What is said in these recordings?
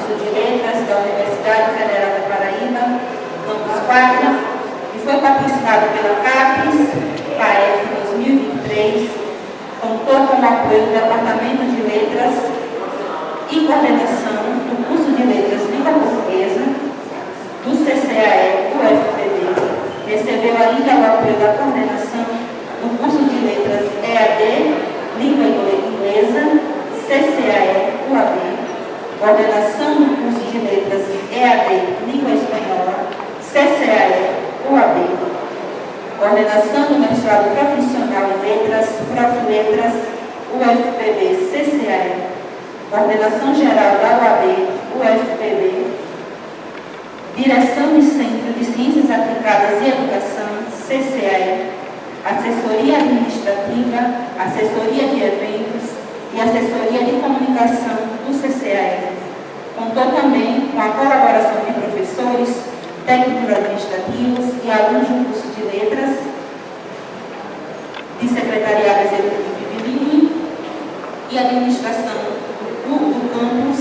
curso de Letras da Universidade Federal da Paraíba, campus 4, e foi patrocinado pela CAPES, PAEP 2023, contou com o apoio do Departamento de Letras e coordenação do curso de Letras Língua Portuguesa, do CCAE, UFPB, recebeu ainda o apoio da coordenação do curso de Letras EAD, Língua Inglesa, CCAE, UAB, coordenação do curso de Letras EAD, Língua Espanhola, CCAE, UAB, coordenação do mestrado profissional em Letras, Profletras, UFPB, CCAE, coordenação geral da UAB, UFPB, direção do Centro de Ciências Aplicadas e Educação, CCAE, assessoria administrativa, assessoria de eventos e assessoria de comunicação do CCAE. Contou também com a colaboração de professores, técnicos administrativos e alunos do curso de Letras, de secretariado executivo e bilíngue e administração do campus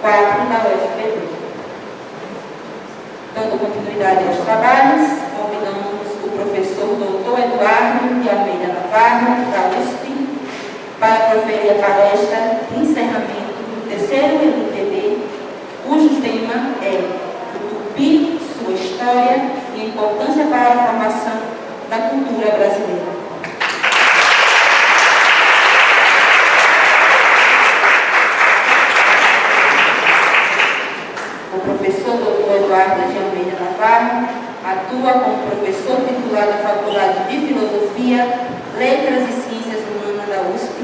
4 da UFPB. Dando continuidade aos trabalhos, convidamos o professor Dr. Eduardo de Almeida Navarro, da USP, para proferir a palestra de encerramento do terceiro LTB, cujo tema é o Tupi, sua história e a importância para a formação da cultura brasileira. O professor Dr. Eduardo de Almeida Navarro atua como professor titular da Faculdade de Filosofia, Letras e Ciências Humanas da USP,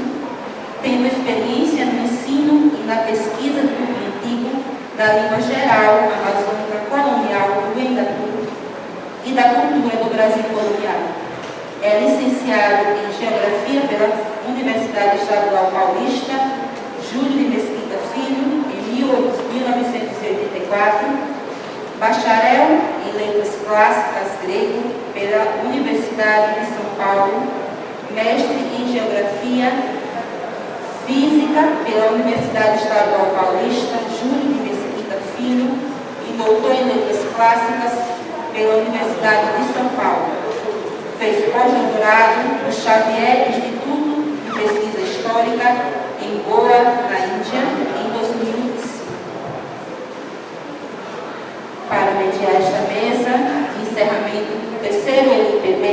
tendo experiência no ensino e na pesquisa do Tupi Antigo, da língua geral, amazônica, colonial, do Endatu e da cultura do Brasil colonial. É licenciado em Geografia pela Universidade Estadual Paulista, Júlio de Mesquita Filho, em 1984, bacharel em Letras Clássicas Grego pela Universidade de São Paulo, mestre em Geografia Física pela Universidade Estadual Paulista, Júlio de Mesquita Filho, e doutor em Letras Clássicas pela Universidade de São Paulo. Fez pós-doutorado no Xavier Instituto de Pesquisa Histórica em Goa, na Índia, em 2005. Para mediar esta mesa de encerramento do terceiro LPB,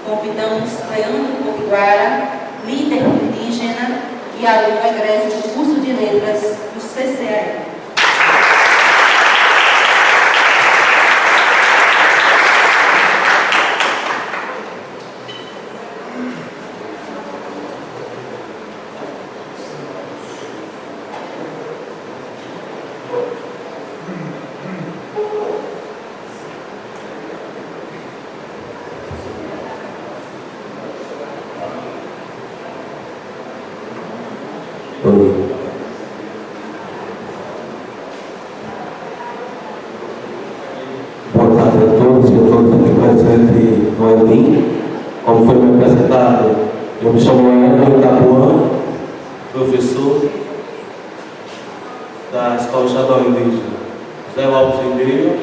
convidamos Leandro Potiguara, líder indígena e aluno egresso do curso de Letras do CCAE. Boa tarde a todos e a todas aqui presentes no Elim. Como foi me apresentado, eu me chamo Leandro Itapuã, professor da Escola Estadual Indígena José Lopes Ribeiro,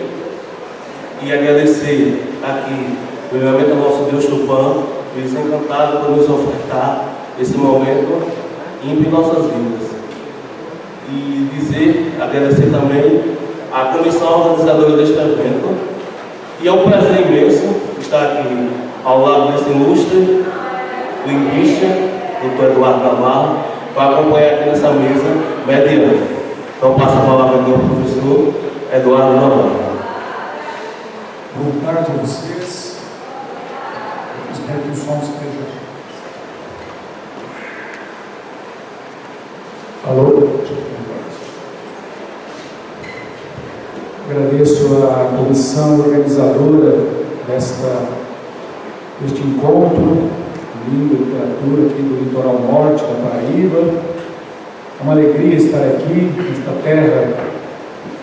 e agradecer aqui, primeiramente, ao nosso Deus Tupã, eles encantado por nos ofertar esse momento ímpio em nossas vidas. E agradecer também à comissão organizadora deste evento. E é um prazer imenso estar aqui ao lado desse ilustre linguista, Dr. Eduardo Navarro, para acompanhar aqui nessa mesa mediana. Então, passo a palavra aqui ao professor Eduardo Navarro. Boa tarde a vocês. Espero que o som esteja. Alô? Agradeço a comissão organizadora deste encontro, língua e literatura aqui do litoral norte da Paraíba. É uma alegria estar aqui,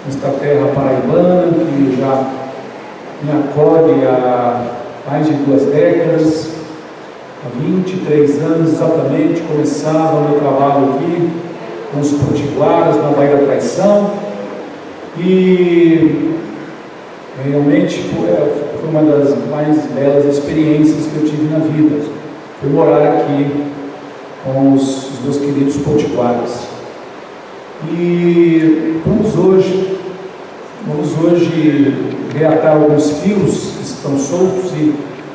nesta terra paraibana, que já me acolhe há mais de 2 décadas. Há 23 anos exatamente começava o meu trabalho aqui com os potiguaras na Baía da Traição. E realmente foi uma das mais belas experiências que eu tive na vida. Foi morar aqui com os meus queridos potiguares. E vamos hoje reatar alguns fios que estão soltos e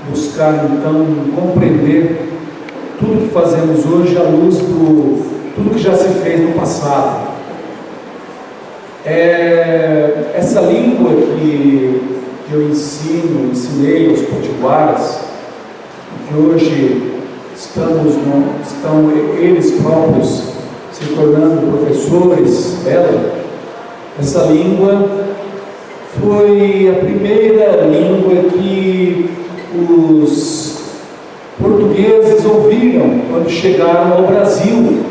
buscar então compreender tudo que fazemos hoje à luz do tudo que já se fez no passado. Essa língua que eu ensinei aos potiguares, que hoje estão eles próprios se tornando professores dela, essa língua foi a primeira língua que os portugueses ouviram quando chegaram ao Brasil,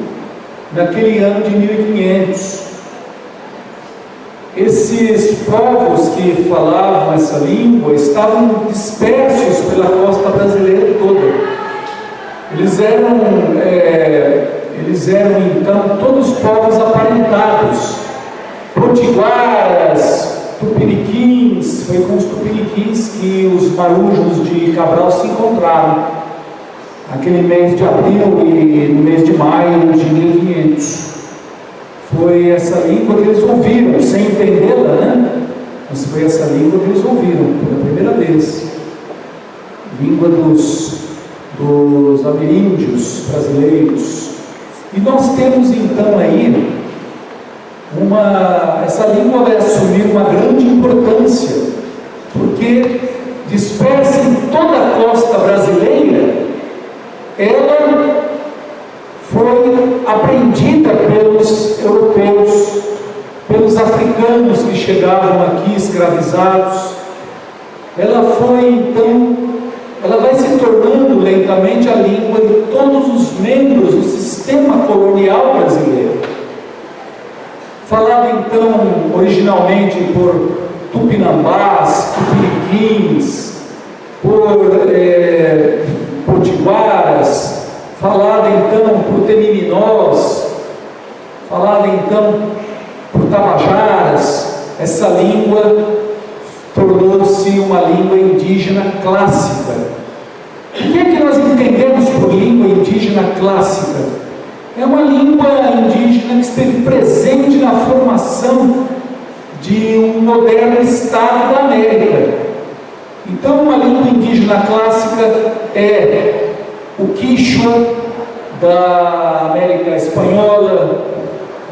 naquele ano de 1500. Esses povos que falavam essa língua estavam dispersos pela costa brasileira toda. Eles eram então todos povos aparentados, potiguaras, tupiniquins. Foi com os tupiniquins que os marujos de Cabral se encontraram, naquele mês de abril e no mês de maio de 1500. Foi essa língua que eles ouviram, sem entendê-la, né? Mas foi essa língua que eles ouviram pela primeira vez. Língua dos ameríndios brasileiros. E nós temos então aí essa língua vai assumir uma grande importância, porque dispersa em toda a costa brasileira, ela foi aprendida pelos europeus, pelos africanos que chegavam aqui escravizados. Ela vai se tornando lentamente a língua de todos os membros do sistema colonial brasileiro. Falada então originalmente por tupinambás, tupiniquins, por potiguaras, falada então por temiminós, falada então por tabajaras. Essa língua tornou-se uma língua indígena clássica. O que é que nós entendemos por língua indígena clássica? É uma língua indígena que esteve presente na formação de um moderno Estado da América. Então, uma língua indígena clássica é o Quichua da América Espanhola,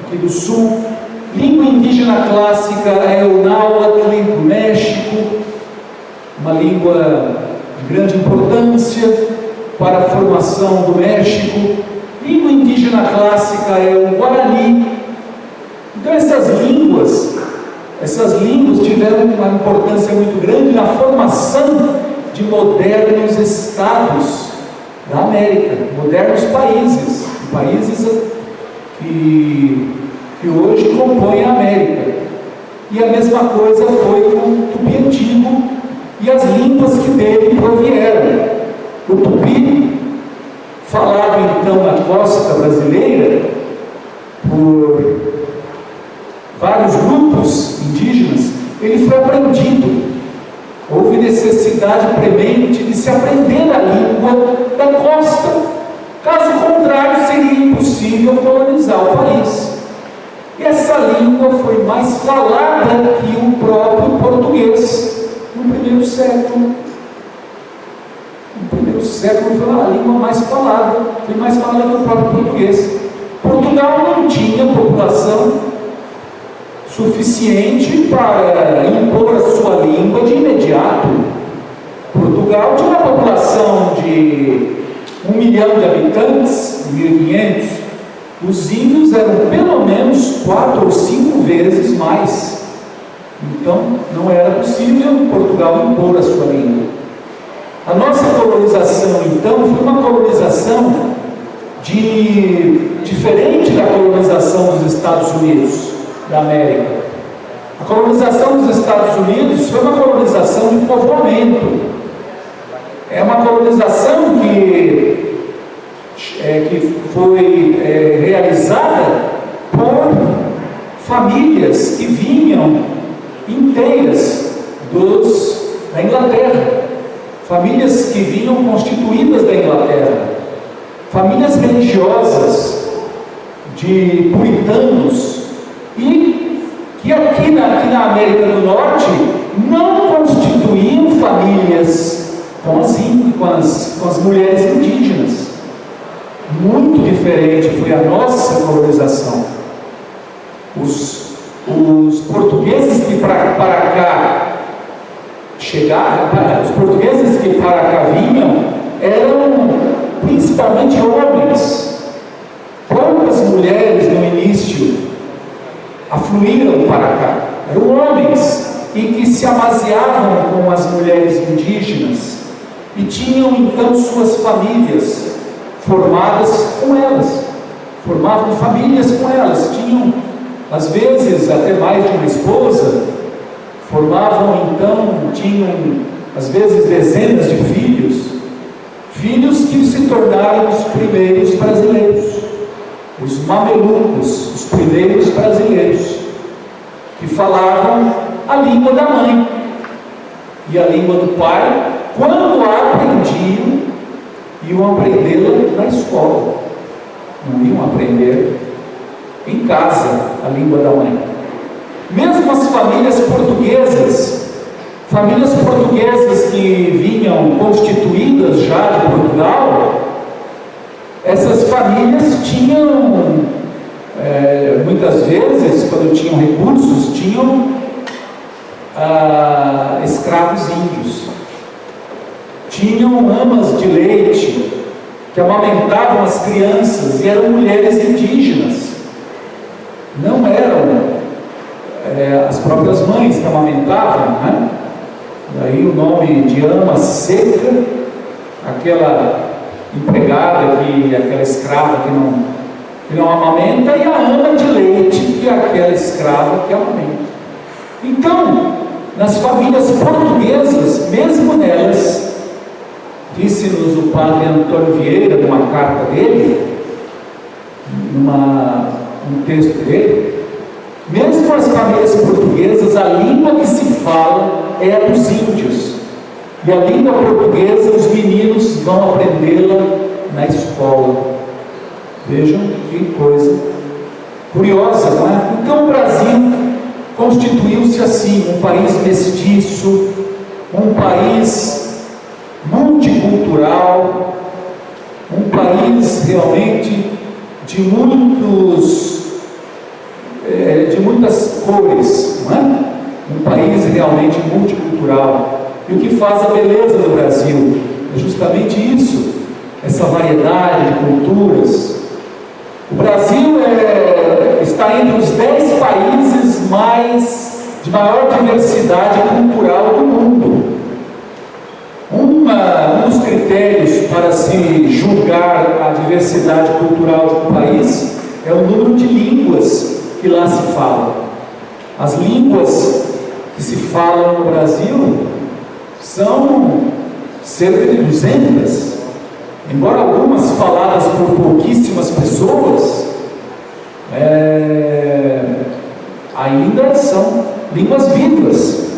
aqui do Sul. Língua indígena clássica é o Náhuatl do México, uma língua de grande importância para a formação do México. Língua indígena clássica é o Guarani. Então essas línguas tiveram uma importância muito grande na formação de modernos estados da América, modernos países que hoje compõem a América. E a mesma coisa foi com o Tupi antigo e as línguas que dele provieram. O Tupi, falado então na costa brasileira por vários grupos indígenas, ele foi aprendido. Houve necessidade premente de se aprender a língua da costa, caso contrário seria impossível colonizar o país. E essa língua foi mais falada que o próprio português no primeiro século. No primeiro século foi a língua mais falada, foi mais falada que o próprio português. Portugal não tinha população suficiente para impor a sua língua de imediato. Portugal tinha uma população de 1 milhão de habitantes, 1500. Os índios eram pelo menos 4 ou 5 vezes mais. Então, não era possível Portugal impor a sua língua. A nossa colonização, então, foi uma colonização diferente da colonização dos Estados Unidos da América. A colonização dos Estados Unidos foi uma colonização de povoamento. É uma colonização que foi realizada por famílias que vinham inteiras da Inglaterra, famílias que vinham constituídas da Inglaterra, famílias religiosas de puritanos, e que aqui na América do Norte não constituíam famílias com as mulheres indígenas. Muito diferente foi a nossa colonização. Os portugueses que para cá chegaram, os portugueses que para cá vinham, eram principalmente homens. Poucas mulheres no início afluíram para cá. Eram homens e que se amaziavam com as mulheres indígenas e tinham então suas famílias formadas com elas, formavam famílias com elas, tinham às vezes até mais de uma esposa, tinham às vezes dezenas de filhos que se tornaram os primeiros brasileiros, os mamelucos, os primeiros brasileiros, que falavam a língua da mãe e a língua do pai. Quando aprendiam, iam aprendê-la na escola, não iam aprender em casa a língua da mãe. Mesmo as famílias portuguesas que vinham constituídas já de Portugal, essas famílias tinham, muitas vezes, quando tinham recursos, tinham escravos índios, tinham amas de leite que amamentavam as crianças, e eram mulheres indígenas, não eram as próprias mães que amamentavam, né? Daí o nome de ama seca, aquela empregada, aquela escrava que não amamenta, e a ama de leite, que é aquela escrava que amamenta. Então, nas famílias portuguesas, mesmo nelas, disse-nos o padre Antônio Vieira, numa carta dele, um texto dele, mesmo as famílias portuguesas, a língua que se fala é a dos índios, e a língua portuguesa os meninos vão aprendê-la na escola. Vejam que coisa curiosa, não é? Então o Brasil constituiu-se assim, um país mestiço, um país multicultural, um país realmente de muitas cores, não é? Um país realmente multicultural. E o que faz a beleza do Brasil é justamente isso, essa variedade de culturas. O Brasil está entre os 10 países de maior diversidade cultural do mundo. Um dos critérios para se julgar a diversidade cultural de um país é o número de línguas que lá se falam. As línguas que se falam no Brasil são cerca de 200, embora algumas faladas por pouquíssimas pessoas, ainda são línguas vivas,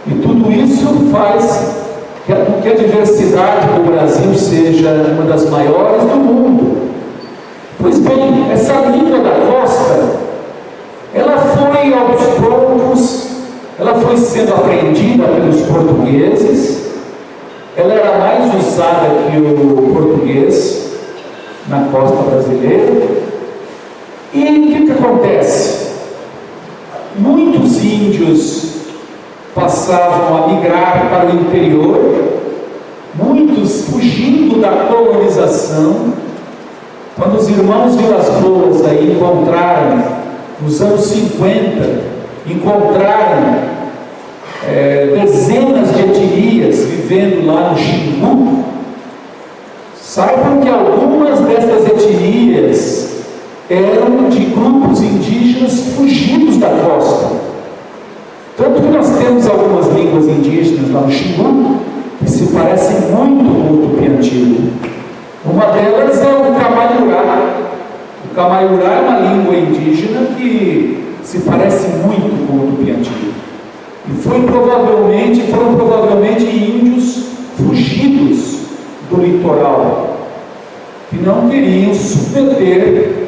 e tudo isso faz com que a diversidade do Brasil seja uma das maiores do mundo. Pois bem, essa língua da costa, ela foi aos poucos, ela foi sendo aprendida pelos portugueses, ela era mais usada que o português na costa brasileira. E o que acontece? Muitos índios passavam a migrar para o interior, muitos fugindo da colonização. Quando os irmãos Vilas Boas aí encontraram, nos anos 50, encontraram dezenas de etnias vivendo lá no Xingu, saibam que algumas dessas etnias eram de grupos indígenas fugidos da costa. Tanto que nós temos algumas línguas indígenas lá no Xingu que se parecem muito com o tupi antigo. Uma delas é o Camaiurá. O Camaiurá é uma língua indígena que se parece muito com o Tupi-Antigo. E foram provavelmente índios fugidos do litoral, que não queriam se submeter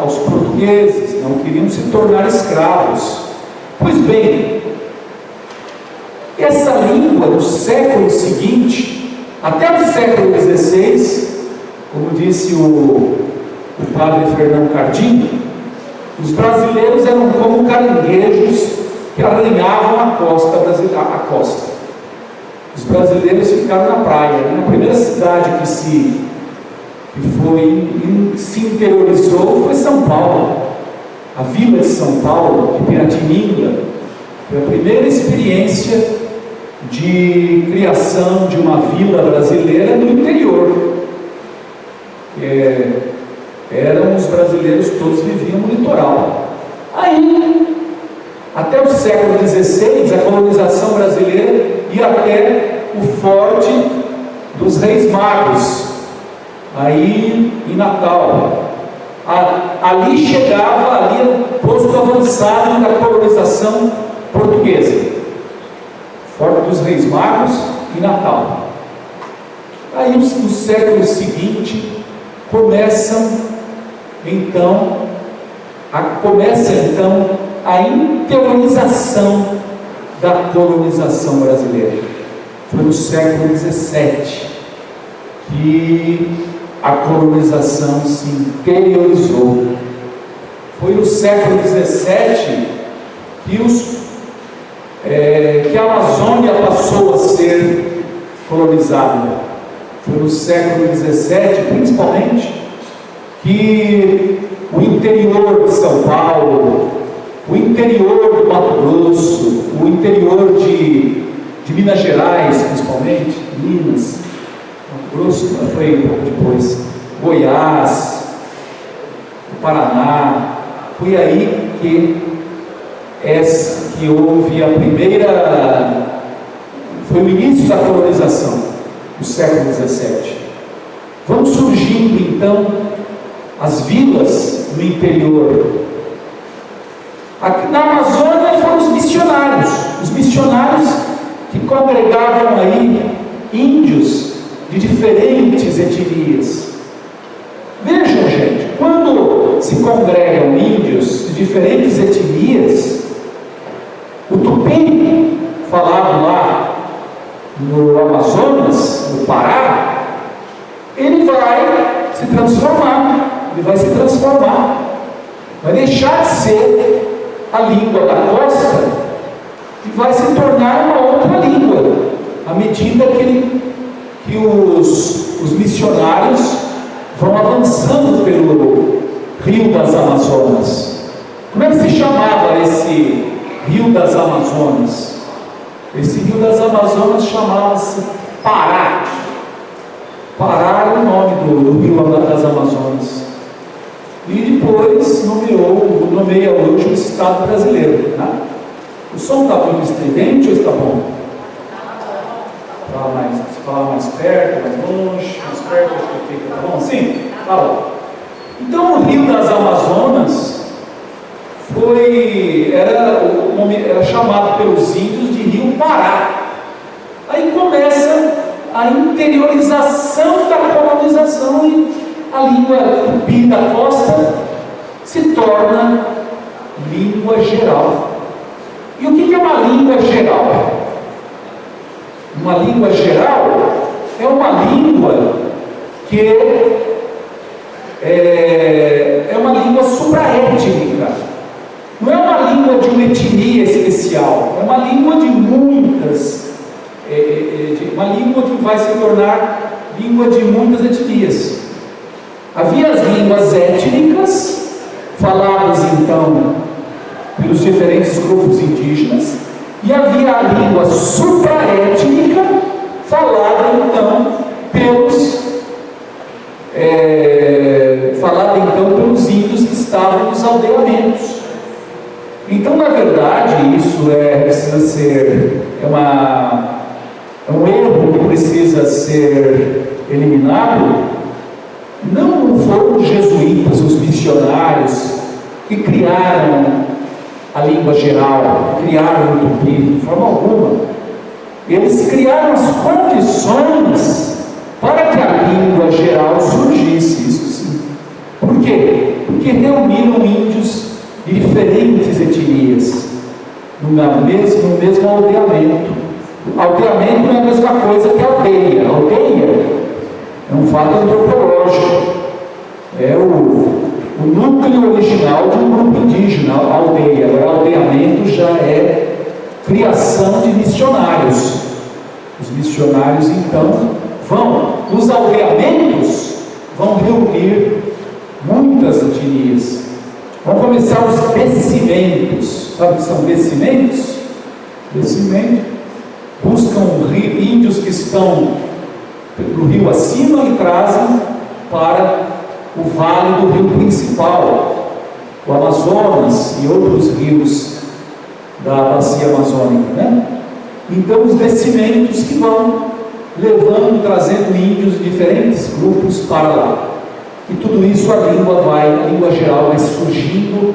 aos portugueses, não queriam se tornar escravos. Pois bem, essa língua no século seguinte, até o século XVI, como disse o padre Fernando Cardim, os brasileiros eram como caranguejos que arranhavam a costa. Os brasileiros ficaram na praia. A primeira cidade que se interiorizou foi São Paulo. A vila de São Paulo, de Piratininga, foi a primeira experiência de criação de uma vila brasileira no interior. Os brasileiros todos viviam no litoral. Aí, até o século XVI, a colonização brasileira ia até o Forte dos Reis Magos, aí em Natal. Ali era o posto avançado da colonização portuguesa. Forte dos Reis Magos e Natal. Aí no século seguinte começa então a interiorização da colonização brasileira. Foi no século XVII que a colonização se interiorizou. Foi no século XVII que a Amazônia passou a ser colonizada. Foi no século XVII, principalmente, que o interior de São Paulo, o interior do Mato Grosso, o interior de Minas Gerais, principalmente, Minas, Mato Grosso foi um pouco depois, Goiás, o Paraná, foi aí que houve a primeira, foi o início da colonização, no século XVII. Vão surgindo então as vilas no interior. Aqui na Amazônia foram os missionários que congregavam aí índios de diferentes etnias. Vejam, gente, quando se congregam índios de diferentes etnias, o tupi, falado lá no Amazonas, no Pará, ele vai se transformar, vai deixar de ser a língua da costa e vai se tornar uma outra língua, à medida que os missionários vão avançando pelo Rio das Amazonas. Como é que se chamava esse Rio das Amazonas? Esse Rio das Amazonas chamava-se Pará. Pará era o nome do Rio das Amazonas. E depois nomeia hoje o Estado brasileiro. Né? O som está muito estridente ou está bom? Se falar mais perto, mais longe, mais perto, acho que fica, tá bom? Sim? Tá bom. Então o Rio das Amazonas era chamado pelos índios de Rio Pará. Aí começa a interiorização da colonização e a língua tupi da costa se torna língua geral. E o que é uma língua geral? Uma língua geral é uma língua que é uma língua supraétnica. Não é uma língua de uma etnia especial, é uma língua de muitas, uma língua que vai se tornar língua de muitas etnias. Havia as línguas étnicas, faladas então pelos diferentes grupos indígenas, e havia a língua supraétnica, falada então pelos índios que estavam nos aldeamentos. Então, na verdade, isso é um erro que precisa ser eliminado. Não foram os jesuítas, os missionários, que criaram a língua geral, criaram o tupi, de forma alguma. Eles criaram as condições para que a língua geral surgisse, isso sim. Por quê? Porque reuniram índios de diferentes etnias no mesmo aldeamento. Aldeamento não é a mesma coisa que aldeia. Aldeia é um fato antropológico. É o núcleo original de um grupo indígena, a aldeia. Agora, aldeamento já é criação de missionários. Os missionários, então, nos aldeamentos, vão reunir muitas etnias. Vão começar os descimentos. Sabe o que são descimentos? Descimento. Buscam índios que estão no rio acima e trazem para o vale do rio principal, o Amazonas e outros rios da bacia amazônica, né? Então, os descimentos que vão levando, trazendo índios de diferentes grupos para lá. E tudo isso a língua geral vai surgindo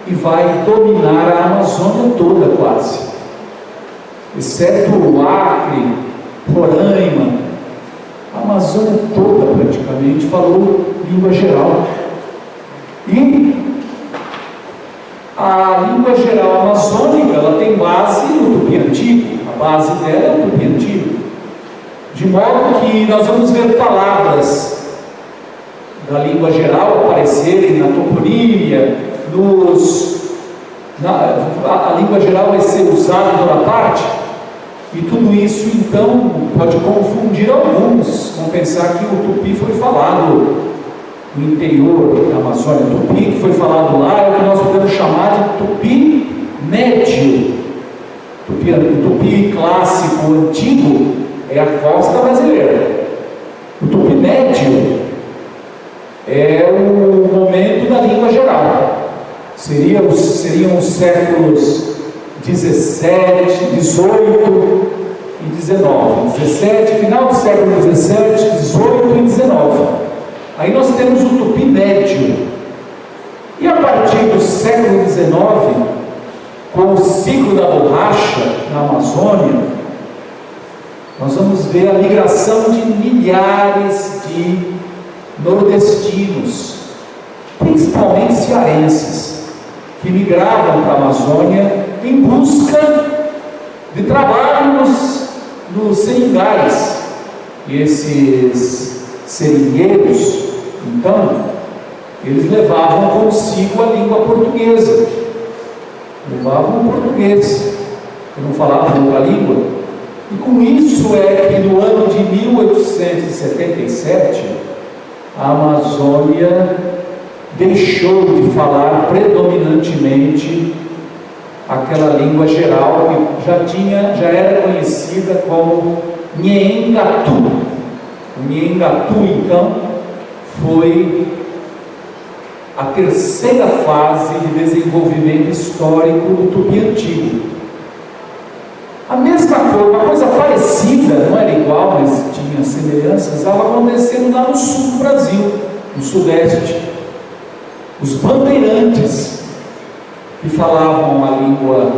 e vai dominar a Amazônia toda quase. Exceto o Acre, Roraima, a Amazônia toda praticamente falou língua geral. E a língua geral amazônica, ela tem base no tupi antigo. A base dela é o tupi antigo. De modo que nós vamos ver palavras da língua geral aparecerem na toponímia, a língua geral vai ser usada em toda parte, e tudo isso então pode confundir alguns. Vão pensar que o tupi foi falado no interior da Amazônia. O tupi que foi falado lá é o que nós podemos chamar de tupi médio. O tupi clássico antigo é a costa brasileira. O tupi médio é o momento da língua geral. Seriam os séculos 17, 18 e 19. 17, final do século 17, 18 e 19. Aí nós temos o tupi médio. E a partir do século 19, com o ciclo da borracha na Amazônia, nós vamos ver a migração de milhares de nordestinos, principalmente cearenses, que migravam para a Amazônia em busca de trabalho nos seringais. E esses seringueiros, então, eles levavam consigo a língua portuguesa, levavam o português, que não falavam outra língua. E com isso é que no ano de 1877, a Amazônia deixou de falar predominantemente aquela língua geral que já era conhecida como Nheengatu. O Nheengatu, então, foi a terceira fase de desenvolvimento histórico do tupi antigo. A mesma coisa, uma coisa parecida, não era igual, mas tinha semelhanças, estava acontecendo lá no sul do Brasil, no sudeste. Os bandeirantes, que falavam a língua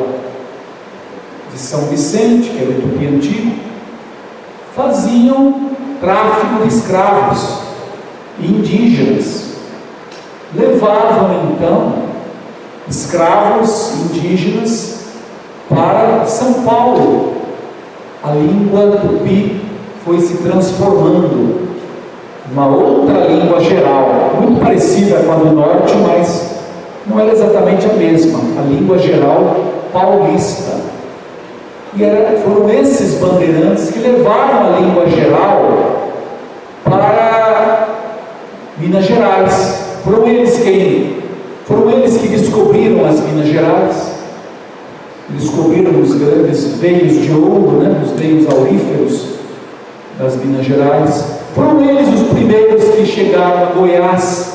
de São Vicente, que era o tupi antigo, faziam tráfico de escravos indígenas. Levavam então escravos indígenas para São Paulo. A língua tupi foi se transformando uma outra língua geral, muito parecida com a do norte, mas não era exatamente a mesma, a língua geral paulista. E foram esses bandeirantes que levaram a língua geral para Minas Gerais. Foram eles que descobriram as Minas Gerais, descobriram os grandes veios de ouro, os veios auríferos das Minas Gerais. Foram eles os primeiros que chegaram a Goiás.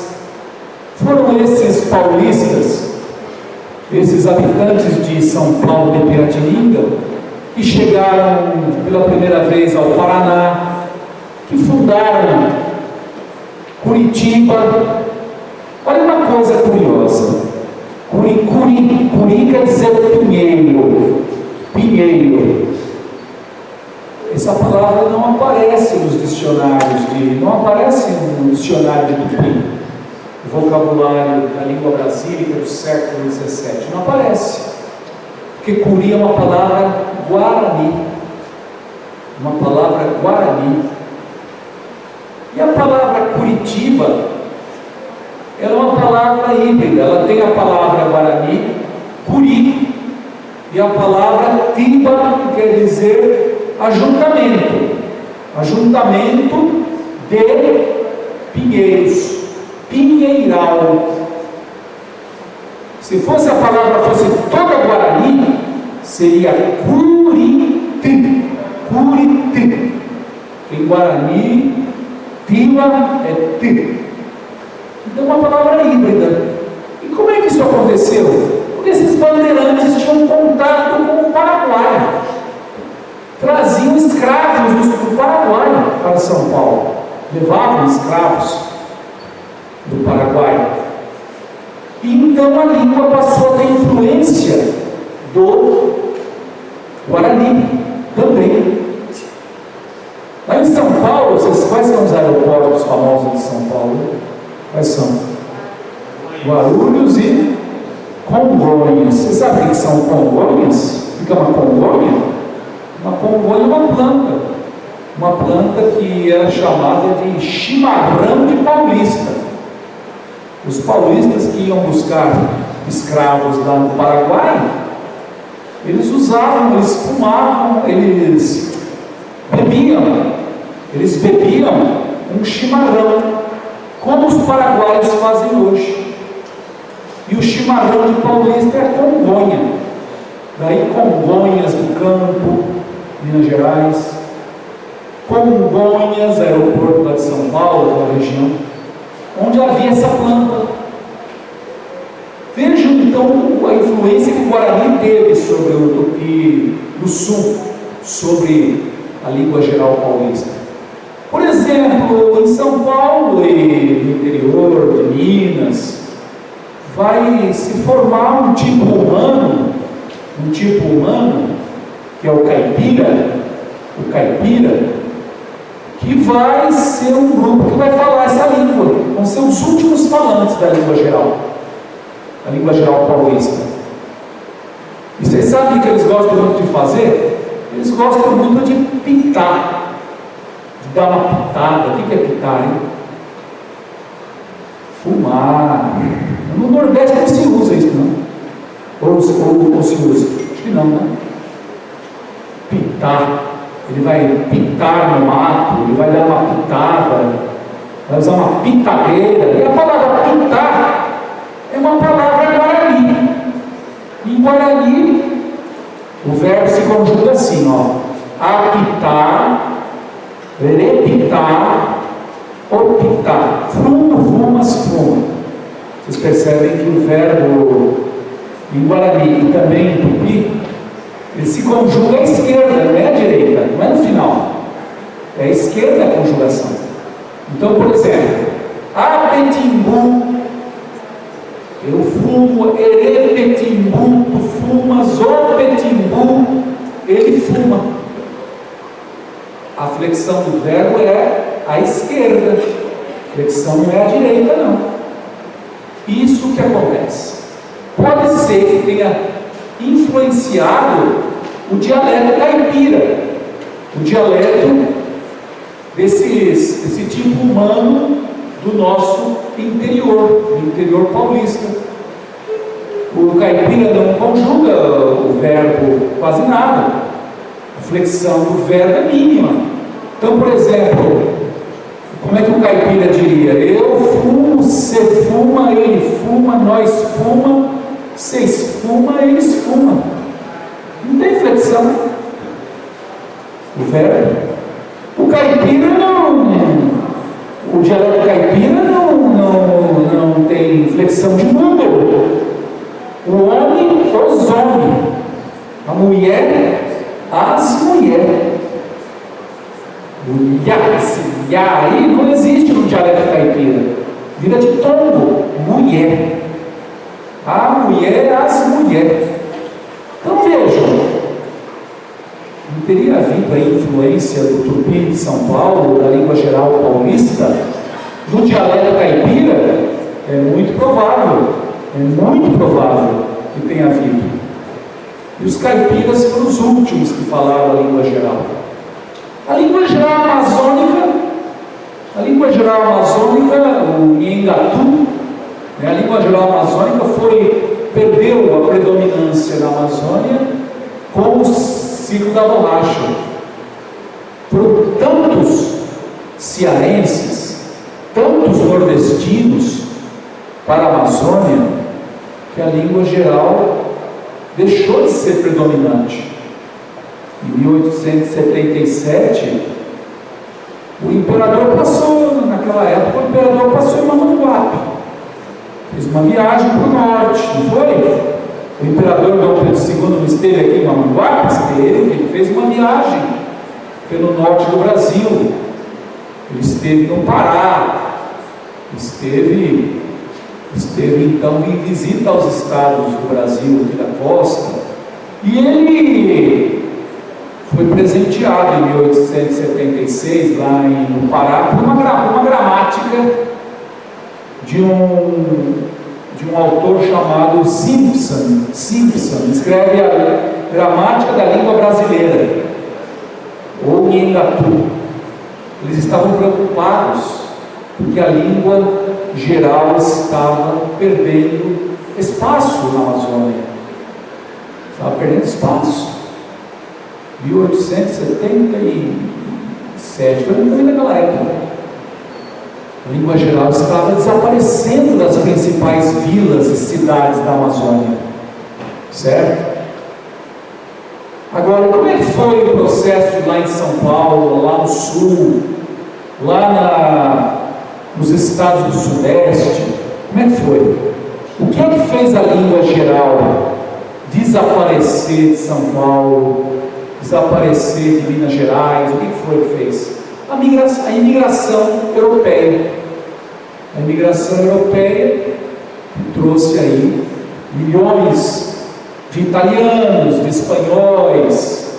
Foram esses paulistas, esses habitantes de São Paulo de Piratininga, que chegaram pela primeira vez ao Paraná, que fundaram Curitiba. Olha uma coisa curiosa: Curi. Curi quer dizer pinheiro. Pinheiro. Essa palavra não aparece nos dicionários, não aparece no dicionário de Tupi, o vocabulário da língua brasílica do século XVII. Não aparece. Porque curi é uma palavra guarani. Uma palavra guarani. E a palavra Curitiba, ela é uma palavra híbrida. Ela tem a palavra guarani, curi, e a palavra tiba, que quer dizer ajuntamento. Ajuntamento de pinheiros. Pinheiral. Se fosse a palavra fosse toda guarani, seria curiti. Curiti. Em guarani, tiba é ti. Então, uma palavra híbrida. E como é que isso aconteceu? Porque esses bandeirantes tinham contato com o Paraguai. Traziam escravos do Paraguai para São Paulo. Levavam escravos do Paraguai. E então a língua passou a ter influência do Guarani também. Lá em São Paulo, quais são os aeroportos famosos de São Paulo? Quais são? Guarulhos e Congonhas. Você sabe o que são Congonhas? O que é uma Congonha? Uma Congonha é uma planta. Uma planta que era chamada de chimarrão de paulista. Os paulistas que iam buscar escravos lá no Paraguai, eles usavam, eles fumavam, eles bebiam um chimarrão, como os paraguaios fazem hoje. E o chimarrão de paulista é Congonha. Daí Congonhas do Campo, Minas Gerais, Congonhas, aeroporto lá de São Paulo, da região, onde havia essa planta. Vejam então a influência que o Guarani teve sobre o Tupi do Sul, sobre a língua geral paulista. Por exemplo, em São Paulo e no interior de Minas, vai se formar um tipo humano, que é o caipira, que vai ser um grupo que vai falar essa língua, vão ser os últimos falantes da língua geral paulista. E vocês sabem o que eles gostam muito de fazer? Eles gostam muito de pintar, de dar uma pitada. O que é pitar, hein? Fumar. No Nordeste não se usa isso, não? Ou se usa? Acho que não, né? Pitar. Ele vai pitar no mato, ele vai dar uma pitada, vai usar uma pitadeira. E a palavra pitar é uma palavra guarani. Em Guarani, o verbo se conjuga assim, ó: apitar, repitar, opitar. Frumo, fumas, fuma. Vocês percebem que o verbo em Guarani e também em Tupi, ele se conjuga à esquerda, não é à direita, não é no final. É à esquerda a conjugação. Então, por exemplo, apetimbu, eu fumo, erepetimbu, tu fumas, opetimbu, ele fuma. A flexão do verbo é à esquerda, a flexão não é à direita, não. Isso que acontece. Pode ser que tenha influenciado o dialeto caipira, o dialeto desse tipo humano do nosso interior, do interior paulista. O caipira não conjuga o verbo quase nada, a flexão do verbo é mínima. Então, por exemplo, como é que o caipira diria? Eu fumo, você fuma, ele fuma, nós fuma, vocês fumam, eles fumam. Não tem flexão. O verbo. O caipira não. O dialeto caipira não tem flexão de número. O homem, os homens. A mulher, as mulheres. O iá, esse iá aí não existe no dialeto caipira. Vira de tombo, mulher. a mulher, as mulheres. Então vejam, não teria havido a influência do tupi de São Paulo, da língua geral paulista, do dialeto caipira? É muito provável que tenha havido. E os caipiras foram os últimos que falaram a língua geral. A língua geral amazônica, o Nhengatu, a língua geral amazônica perdeu a predominância na Amazônia com o ciclo da borracha. Por tantos cearenses, tantos nordestinos para a Amazônia, que a língua geral deixou de ser predominante. Em 1877, o imperador passou em Mamanguape, fez uma viagem para o norte, não foi? O imperador Dom Pedro II não esteve aqui em Mamanguape? Ele fez uma viagem pelo norte do Brasil, ele esteve no Pará, esteve então em visita aos estados do Brasil, aqui da costa, e ele foi presenteado em 1876, lá no Pará, por uma gramática de um autor chamado Simpson, escreve a gramática da língua brasileira, ou Nhengatu. Eles estavam preocupados porque a língua geral estava perdendo espaço na Amazônia, estava perdendo espaço. 1877, foi muito naquela época. A língua geral estava desaparecendo das principais vilas e cidades da Amazônia, certo? Agora, como é que foi o processo lá em São Paulo, lá no Sul, nos estados do Sudeste? Como é que foi? O que é que fez a língua geral desaparecer de São Paulo, desaparecer de Minas Gerais? O que foi que fez? A imigração europeia. A imigração europeia trouxe aí milhões de italianos, de espanhóis,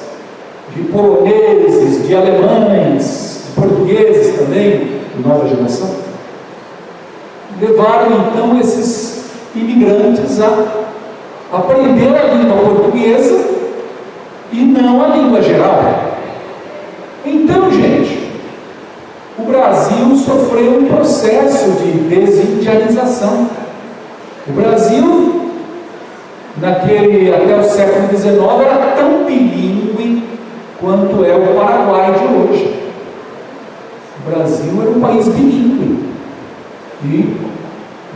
de poloneses, de alemães, de portugueses também, de nova geração. Levaram então esses imigrantes a aprender a língua portuguesa e não a língua geral. Então, gente, o Brasil sofreu um processo de desindianização. O Brasil, até o século XIX, era tão bilíngue quanto é o Paraguai de hoje. O Brasil era um país bilíngue. E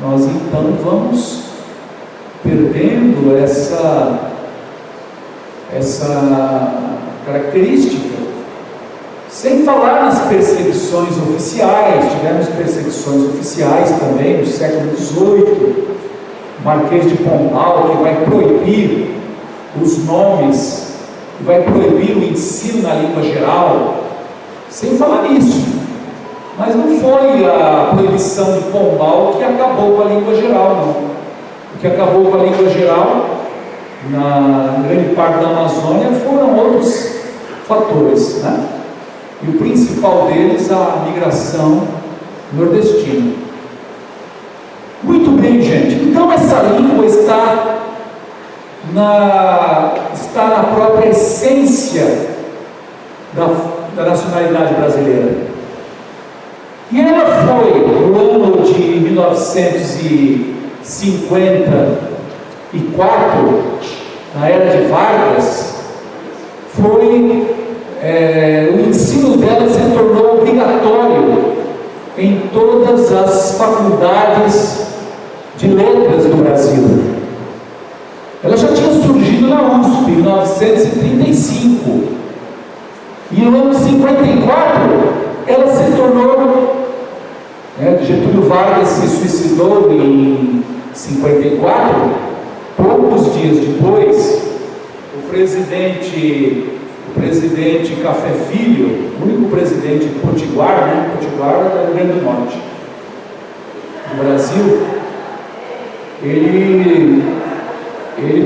nós então vamos perdendo essa característica. Sem falar nas perseguições oficiais. Tivemos perseguições oficiais também no século XVIII. O Marquês de Pombal, que vai proibir os nomes, que vai proibir o ensino na língua geral. Sem falar nisso. Mas não foi a proibição de Pombal que acabou com a língua geral, não. O que acabou com a língua geral na grande parte da Amazônia foram outros fatores, né? E o principal deles, a migração nordestina. Muito bem, gente. Então essa língua está na própria essência da nacionalidade brasileira. E ela foi, no ano de 1954, na era de Vargas, o ensino dela se tornou obrigatório em todas as faculdades de letras do Brasil. Ela já tinha surgido na USP em 1935. E no ano de 54, ela se tornou... Getúlio Vargas se suicidou em 54. Poucos dias depois, o presidente Café Filho, o único presidente Potiguar, Potiguar é do Rio Grande do Norte, do Brasil, ele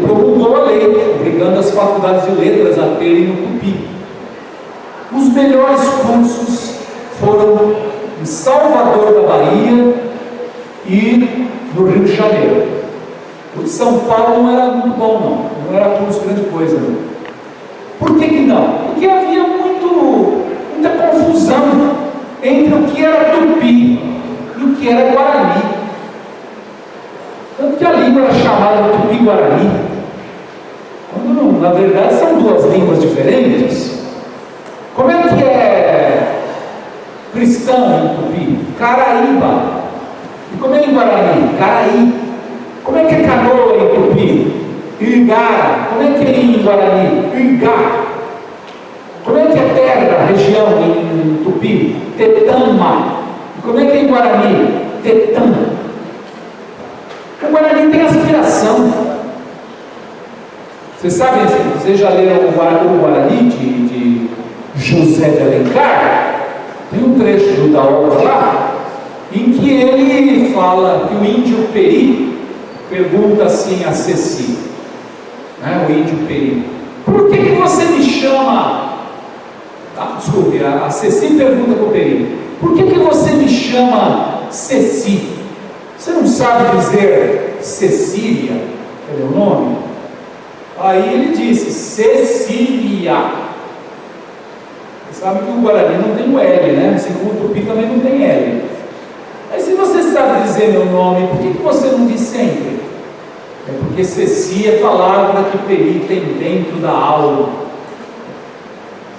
promulgou a lei, obrigando as faculdades de letras a terem o tupi. Os melhores cursos foram em Salvador da Bahia e no Rio de Janeiro. O de São Paulo não era muito bom, não era curso grande coisa, não. Por que não? Porque havia muita confusão entre o que era tupi e o que era guarani. Tanto que a língua era chamada de tupi-guarani, quando na verdade são duas línguas diferentes. Como é que é cristão em tupi? Caraíba. E como é em guarani? Caraí. Como é que é canoa em tupi? Irigara. Como é que é em guarani? Irigá. Como é que é terra, região em tupi? Tetama. E como é que é em guarani? Tetã. O guarani tem aspiração. Vocês sabem, vocês já leram o Guarani de José de Alencar? Tem um trecho da obra lá, em que ele fala que o índio Peri pergunta assim a Ceci, né, o índio Peri: por que você me chama? Desculpe, a Ceci pergunta para o Peri: por que você me chama Ceci? Você não sabe dizer Cecília? Cadê o nome? Aí ele disse Cecília. Você sabe que o Guarani não tem o L, né? Assim como o Tupi também não tem L. Mas se você sabe dizer meu nome, por que você não diz sempre? É porque Ceci é palavra que Peri tem dentro da alma.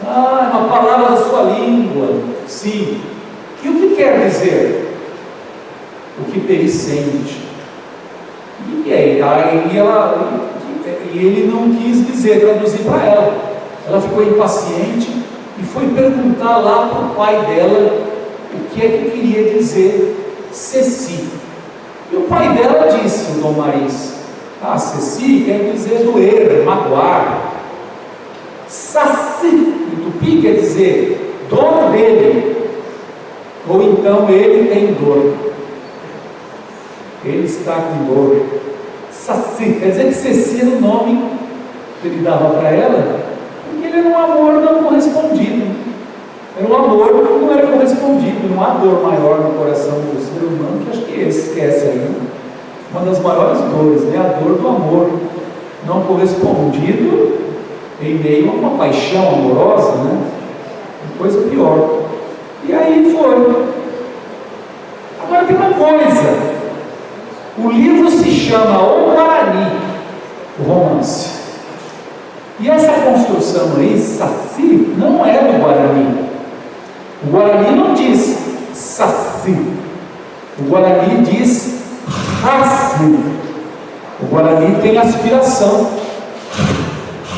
É uma palavra da sua língua. Sim. E o que quer dizer? O que Peri sente. E ele não quis dizer, traduzir para ela. Ela ficou impaciente e foi perguntar lá para o pai dela o que é que queria dizer Ceci. E o pai dela disse, o Dom Maris: Ceci quer dizer doer, magoar. Saci, em tupi, quer dizer dor dele, ou então ele tem dor, ele está com dor. Saci, quer dizer que Ceci era o nome que ele dava para ela, porque ele era um amor não correspondido. Era um amor que não era correspondido. Não há dor maior no coração do ser humano que acho que esse aí. Uma das maiores dores, né? A dor do amor não correspondido em meio a uma paixão amorosa, né? Coisa pior. E aí foi. Agora tem uma coisa. O livro se chama O Guarani, o romance. E essa construção aí, Saci, não é do Guarani. O Guarani não diz Saci. O Guarani diz Raci. O Guarani tem aspiração.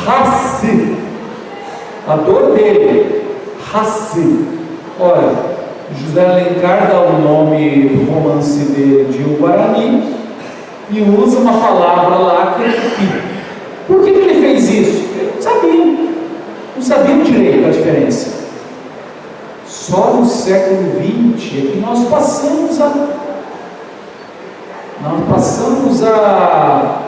Raci. A dor dele. Raci. Olha, José Alencar dá o nome do romance dele de O Guarani e usa uma palavra lá que é tupi. Por que ele fez isso? Ele não sabia direito a diferença. Só no século XX é que nós passamos a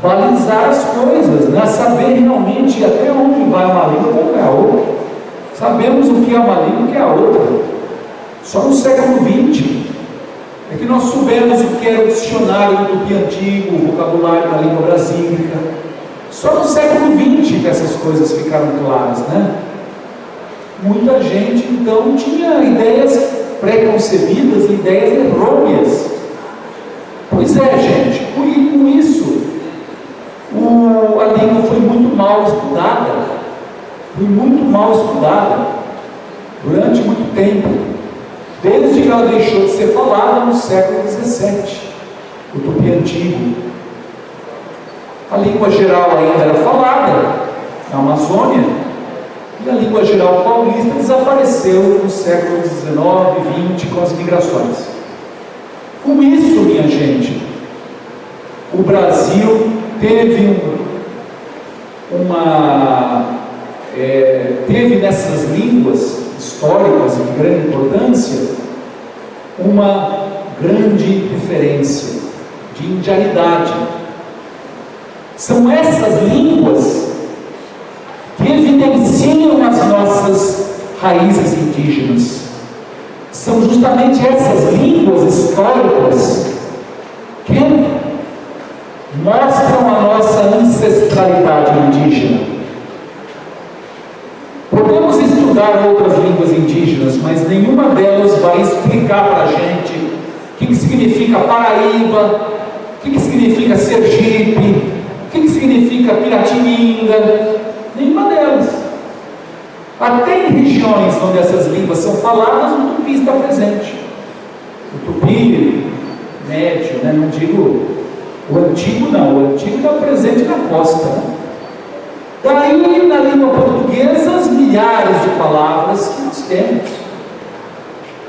balizar as coisas, né? Saber realmente até onde vai uma língua e onde vai a outra. Sabemos o que é uma língua e o que é a outra. Só no século XX é que nós soubemos o que era o dicionário do tupi antigo, o vocabulário da língua brasílica. Só no século XX que essas coisas ficaram claras, né? Muita gente então tinha ideias preconcebidas, ideias errôneas. Pois é, gente, com isso a língua foi muito mal estudada. Foi muito mal estudada durante muito tempo, desde que ela deixou de ser falada no século XVII, o tupi antigo. A língua geral ainda era falada na Amazônia, e a língua geral paulista desapareceu no século XIX e XX com as migrações. Com isso, minha gente, o Brasil teve teve nessas línguas históricas de grande importância uma grande referência de indianidade. São essas línguas que evidenciam as nossas raízes indígenas. São justamente essas línguas históricas que mostram a nossa ancestralidade indígena. Podemos estudar outras línguas indígenas, mas nenhuma delas vai explicar para a gente o que significa Paraíba, o que significa Sergipe, o que significa Piratininga. Nenhuma delas. Até em regiões onde essas línguas são faladas, o tupi está presente. O tupi médio, né? Não digo o antigo, não. O antigo está presente na costa, né? Daí, na língua portuguesa, as milhares de palavras que nós temos.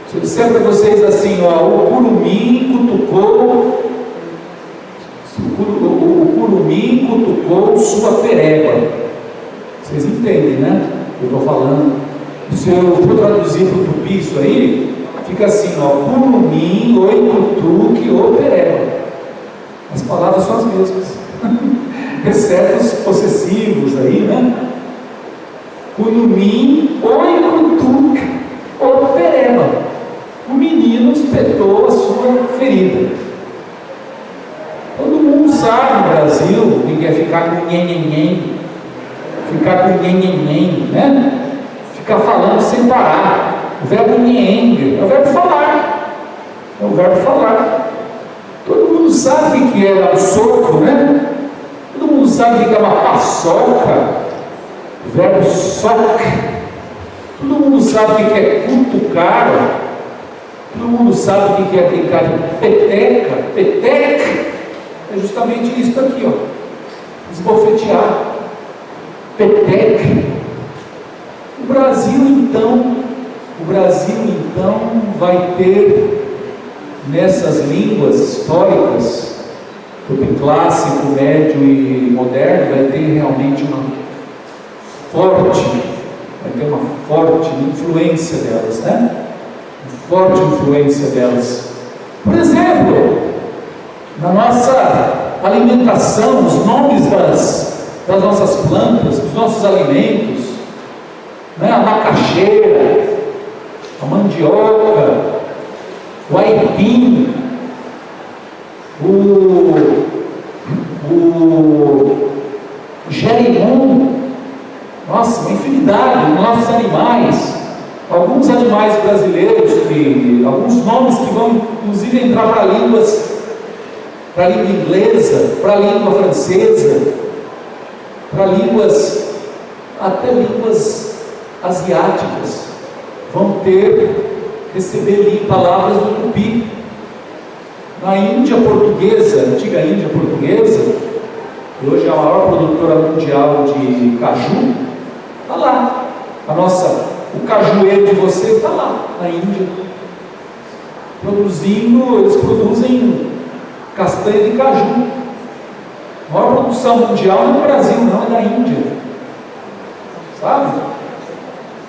Se eu disser para vocês assim, ó, o curumim cutucou sua pereba. Vocês entendem, né? Eu estou falando. Se eu for traduzir para o tupi isso aí, fica assim, ó, curumim, oi, cutuque, ou pereba. As palavras são as mesmas. Exceto os possessivos aí, né? Curumim, oi, cutuque, ou pereba. O menino espetou a sua ferida. Todo mundo sabe no Brasil que quer ficar com nhenhenhen, né? Ficar falando sem parar. O verbo nhenhen é o verbo falar. É o verbo falar. Todo mundo sabe o que é dar um soco, né? Todo mundo sabe o que é uma paçoca. O verbo soc. Todo mundo sabe o que é cutucar. Todo mundo sabe o que é brincar de peteca. Peteca é justamente isso aqui, ó. Esbofetear. Peteca. O Brasil então vai ter nessas línguas históricas, tupi clássico, médio e moderno, vai ter realmente uma forte influência delas, né? Forte influência delas. Por exemplo, na nossa alimentação, os nomes das nossas plantas, dos nossos alimentos, né? A macaxeira, a mandioca, o aipim, o jerimum, nossa, uma infinidade de nossos animais. Alguns animais brasileiros, alguns nomes que vão inclusive entrar para língua inglesa, para a língua francesa, para até línguas asiáticas, vão receber palavras do tupi. Na Índia portuguesa, antiga Índia portuguesa, que hoje é a maior produtora mundial de caju, está lá. O cajueiro de vocês está lá, na Índia. Eles produzem castanha de caju. A maior produção mundial no Brasil, não é da Índia. Sabe?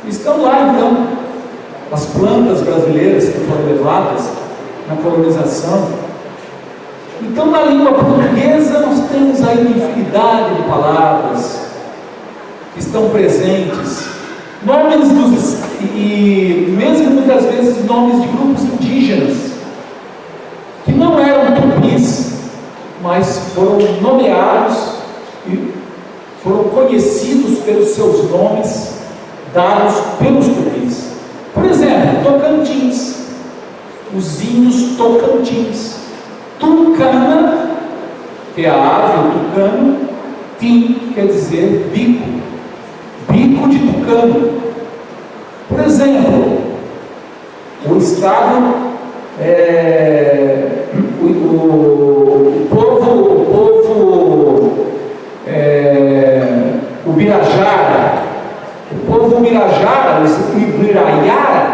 Estão lá então. As plantas brasileiras que foram levadas na colonização. Então, na língua portuguesa, nós temos aí uma infinidade de palavras que estão presentes. Nomes e mesmo muitas vezes nomes de grupos indígenas que não eram tupis, mas foram nomeados e foram conhecidos pelos seus nomes dados pelos tupis. Por exemplo, Tocantins, os índios Tocantins. Tucana, que é a ave, o tucano. Tim quer dizer bico, bico de tucano. Por exemplo, o estado, o Birajara, os Ibiraiara,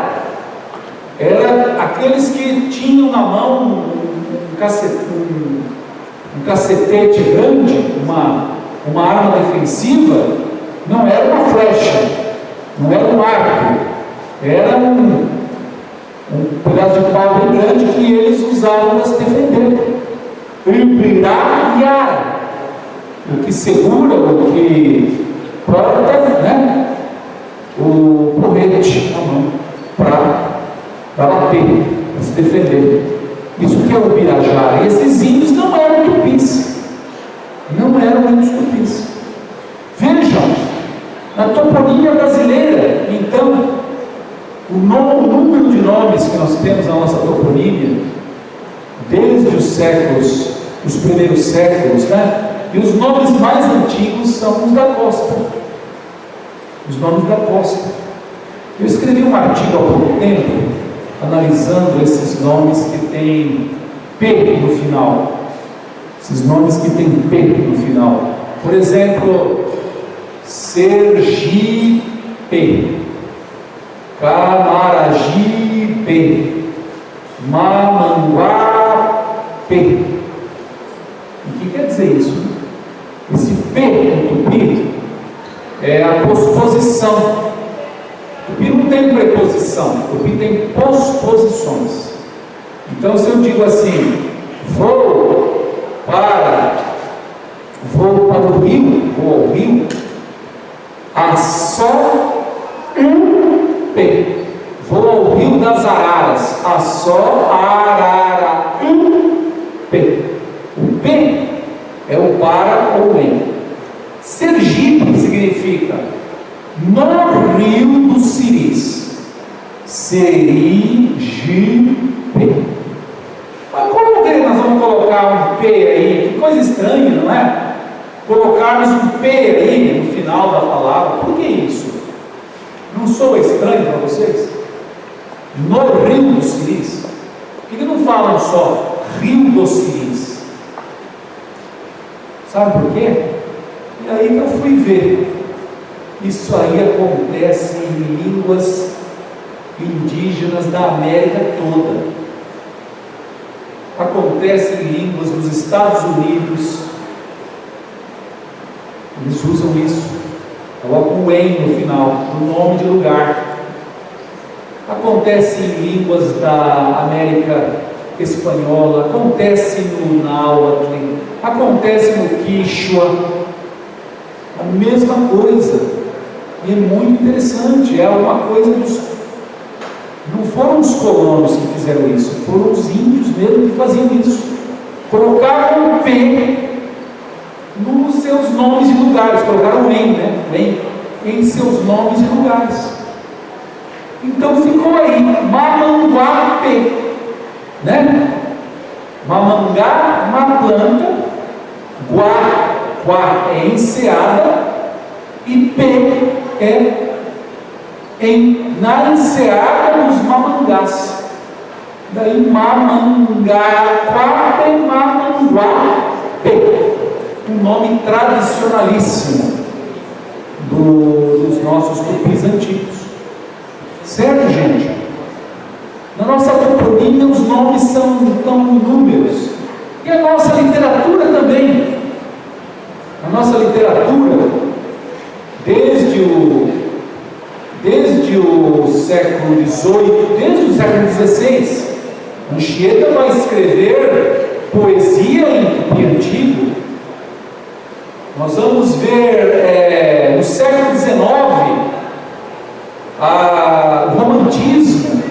eram aqueles que tinham na mão um cacetete grande, uma arma defensiva. Não era uma flecha, não era um arco, era um pedaço de pau bem grande que eles usavam para se defender. Ibiraiara, o que segura, o que planta, né? O porrete na mão para bater, para se defender. Isso que é o Birajara. E esses índios não eram tupis, não eram índios tupis. Vejam, na toponímia brasileira, então, o número de nomes que nós temos na nossa toponímia, desde os primeiros séculos, né? E os nomes mais antigos são os da costa. Os nomes da costa. Eu escrevi um artigo há pouco tempo, analisando esses nomes que têm P no final. Esses nomes que têm P no final. Por exemplo, Sergipe, Camaragipe, Mamanguape. O que quer dizer isso? Esse P em tupi é a posposição. Tupi não tem preposição, tupi tem posposições. Então, se eu digo assim, vou para o rio, vou ao rio, há só um P. Vou ao rio das Araras, há só arara, um P. O P é o para ou em. Sergipe significa no rio dos Siris. Serigipe. Mas como que nós vamos colocar um P aí? Que coisa estranha, não é? Colocarmos um P aí no final da palavra. Por que isso? Não soa estranho para vocês? No rio dos Siris. Por que não falam só rio dos Siris? Sabe por quê? E aí que eu fui ver. Isso aí acontece em línguas indígenas da América toda. Acontece em línguas dos Estados Unidos. Eles usam isso. Colocam o em no final, no nome de lugar. Acontece em línguas da América Espanhola, acontece no Náhuatl, acontece no Quichua, a mesma coisa. E é muito interessante, é uma coisa dos... Não foram os colonos que fizeram isso, foram os índios mesmo que faziam isso. Colocaram o P nos seus nomes de lugares, colocaram o em, né? O em seus nomes de lugares. Então ficou aí, Mamanguape, né? Mamangá, uma planta, guá é enseada, e P é na enseada dos mamangás. Daí Mamanguape, Mamanguape, um nome tradicionalíssimo dos nossos tupis antigos. Certo, gente? Na nossa toponímia os nomes são inúmeros. E a nossa literatura também. A nossa literatura, desde o século XVIII, desde o século XVI, Anchieta vai escrever poesia em tupi antigo. Nós vamos ver no século XIX o romantismo,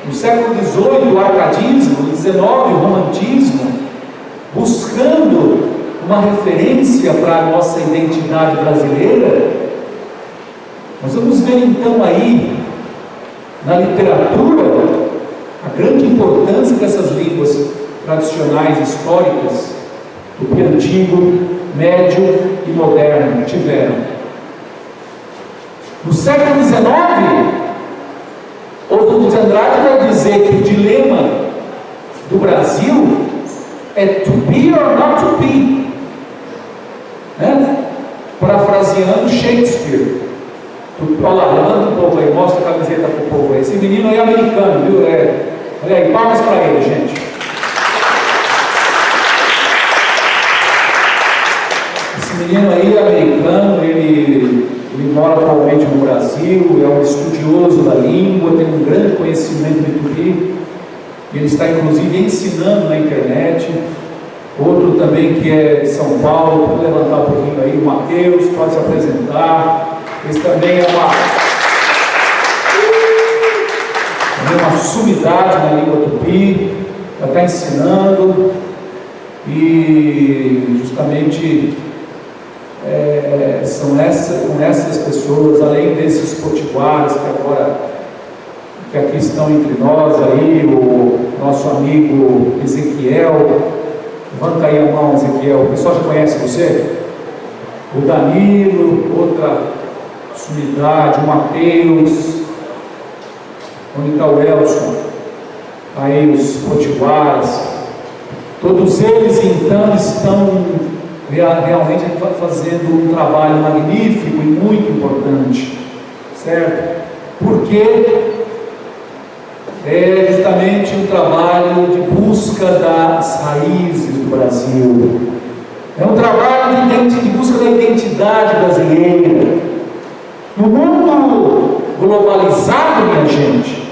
no século XVIII o arcadismo, no XIX o romantismo, buscando uma referência para a nossa identidade brasileira. Nós vamos ver então aí, na literatura, a grande importância dessas línguas tradicionais, históricas, tupi antigo, médio e moderno tiveram. No século XIX, Oswald de Andrade vai dizer que o dilema do Brasil é to be or not to be, né? Parafraseando Shakespeare. Olha lá, levanta um pouco aí, mostra a camiseta para o povo aí. Esse menino aí é americano, viu? Olha aí, palmas para ele, gente. Esse menino aí é americano, ele mora atualmente no Brasil, é um estudioso da língua, tem um grande conhecimento de tupi. Ele está inclusive ensinando na internet. outro também que é de São Paulo, pode levantar um pouquinho aí, o Mateus, pode se apresentar. Esse também é uma sumidade na língua tupi, já está ensinando, e justamente são com essas pessoas, além desses potiguares que aqui estão entre nós, aí, o nosso amigo Ezequiel, levanta aí a mão, Ezequiel, o pessoal já conhece você? O Danilo, outra sumidade, o Mateus, onde está o Elson, aí os potiguares, todos eles então estão realmente fazendo um trabalho magnífico e muito importante, certo? Porque é justamente um trabalho de busca das raízes do Brasil, é um trabalho de busca da identidade brasileira. No mundo globalizado, minha gente,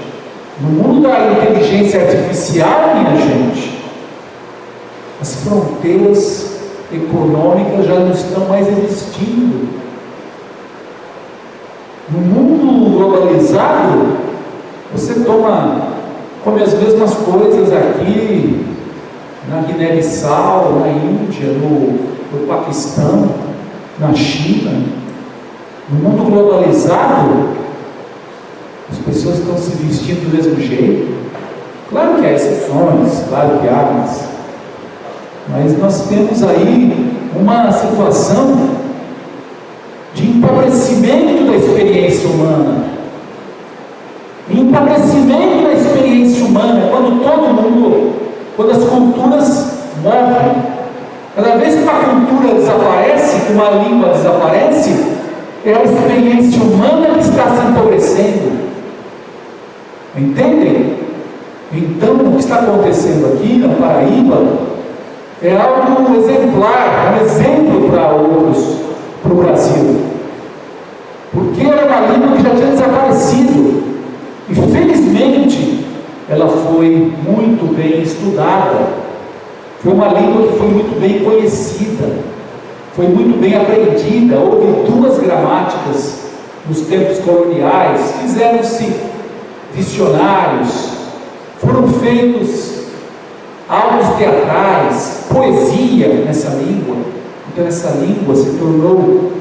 no mundo da inteligência artificial, minha gente, as fronteiras econômicas já não estão mais existindo. No mundo globalizado, você come as mesmas coisas aqui na Guiné-Bissau, na Índia, no Paquistão, na China. No mundo globalizado, as pessoas estão se vestindo do mesmo jeito. Claro que há exceções, claro que há, mas nós temos aí uma situação de empobrecimento da experiência humana. Empobrecimento da experiência humana, quando as culturas morrem. Cada vez que uma cultura desaparece, que uma língua desaparece, é a experiência humana que está se empobrecendo. Entendem? Então, o que está acontecendo aqui na Paraíba é algo exemplar, um exemplo para outros, para o Brasil. Porque era uma língua que já tinha desaparecido. E felizmente, ela foi muito bem estudada. Foi uma língua que foi muito bem conhecida, foi muito bem aprendida. Houve 2 gramáticas nos tempos coloniais, fizeram-se dicionários, foram feitos aulas teatrais, poesia nessa língua. Então essa língua se tornou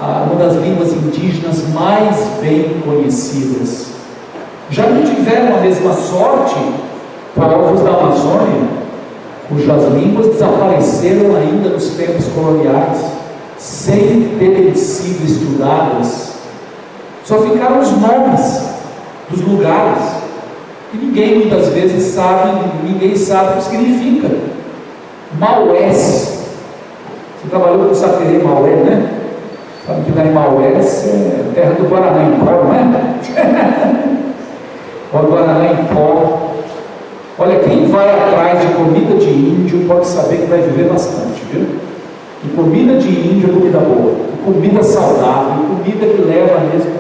uma das línguas indígenas mais bem conhecidas. Já não tiveram a mesma sorte povos da Amazônia, cujas línguas desapareceram ainda nos tempos coloniais, sem terem sido estudadas. Só ficaram os nomes dos lugares, que ninguém muitas vezes sabe, ninguém sabe o que significa. Maués, você trabalhou com Saterê Maué, né? Sabe que lá em Maués é terra do Guaraná em pó, não é? O Guaraná em pó. Olha, quem vai atrás de comida de índio pode saber que vai viver bastante, viu? E comida de índio é comida boa, e comida saudável, e comida que leva mesmo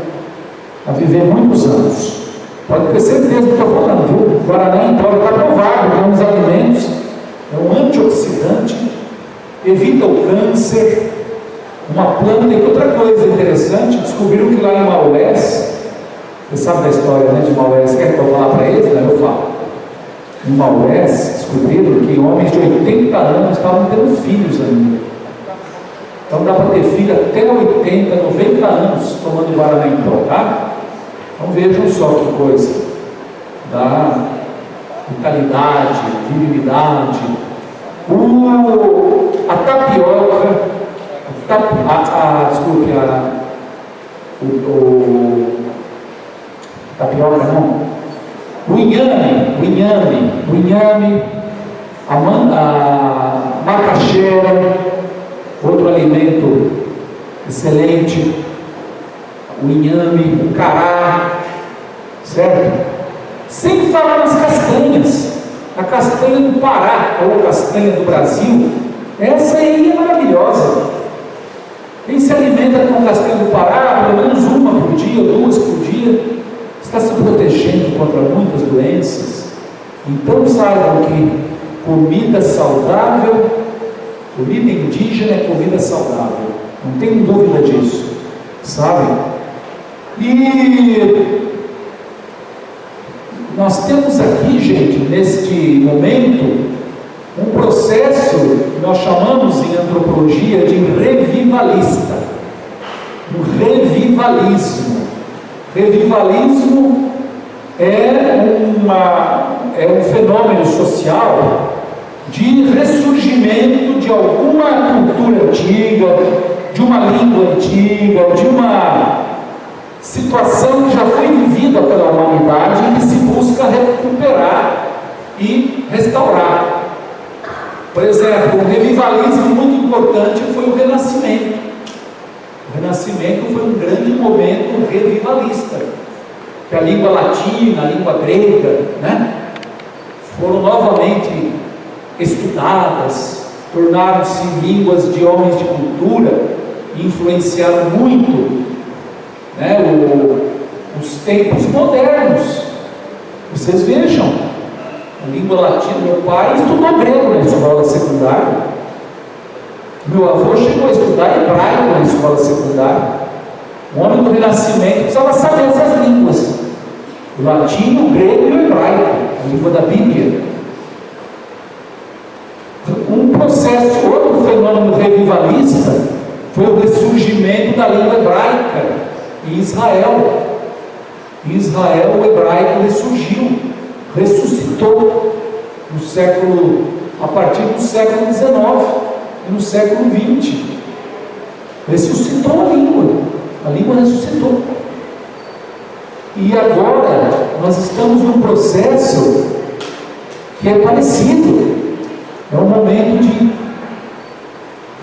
a viver muitos anos. Pode ter certeza do que estou falando, viu? O Guaraná em pó está provado, que é um dos alimentos, é um antioxidante, evita o câncer, uma planta. E outra coisa interessante, descobriram que lá em Maués, você sabe da história, né, de Maués, quer que eu falar para eles? Né? Eu falo. Em Maués, descobriram que homens de 80 anos estavam tendo filhos ainda. Então dá para ter filho até 80, 90 anos tomando Guaraná em pó, tá? Então vejam só que coisa. Da vitalidade, virilidade. A tapioca, tapioca não. O inhame, a macaxeira, outro alimento excelente, o inhame, o cará, certo? Sem falar nas castanhas, a castanha do Pará, ou castanha do Brasil, essa aí é maravilhosa. Quem se alimenta com castanha do Pará, pelo menos uma por dia, 2 por dia, está se protegendo contra muitas doenças. Então saibam que comida saudável, comida indígena é comida saudável, não tenho dúvida disso, sabe? E nós temos aqui, gente, neste momento, um processo que nós chamamos em antropologia de revivalista, um revivalismo. Revivalismo é um fenômeno social de ressurgimento de alguma cultura antiga, de uma língua antiga, de uma situação que já foi vivida pela humanidade e que se busca recuperar e restaurar. Por exemplo, um revivalismo muito importante foi o Renascimento. O Renascimento foi um grande momento revivalista, que a língua latina, a língua grega, foram novamente estudadas, tornaram-se línguas de homens de cultura e influenciaram muito os tempos modernos. Vocês vejam, a língua latina, meu pai estudou grego na escola secundária, meu avô chegou a estudar hebraico na escola secundária. O homem do Renascimento precisava saber essas línguas, o latino, o grego e o hebraico, a língua da Bíblia. Um processo, outro fenômeno revivalista foi o ressurgimento da língua hebraica em Israel. Em Israel, o hebraico ressurgiu, ressuscitou a partir do século XIX e no século XX. Ressuscitou a língua ressuscitou. E agora nós estamos num processo que é parecido. É um momento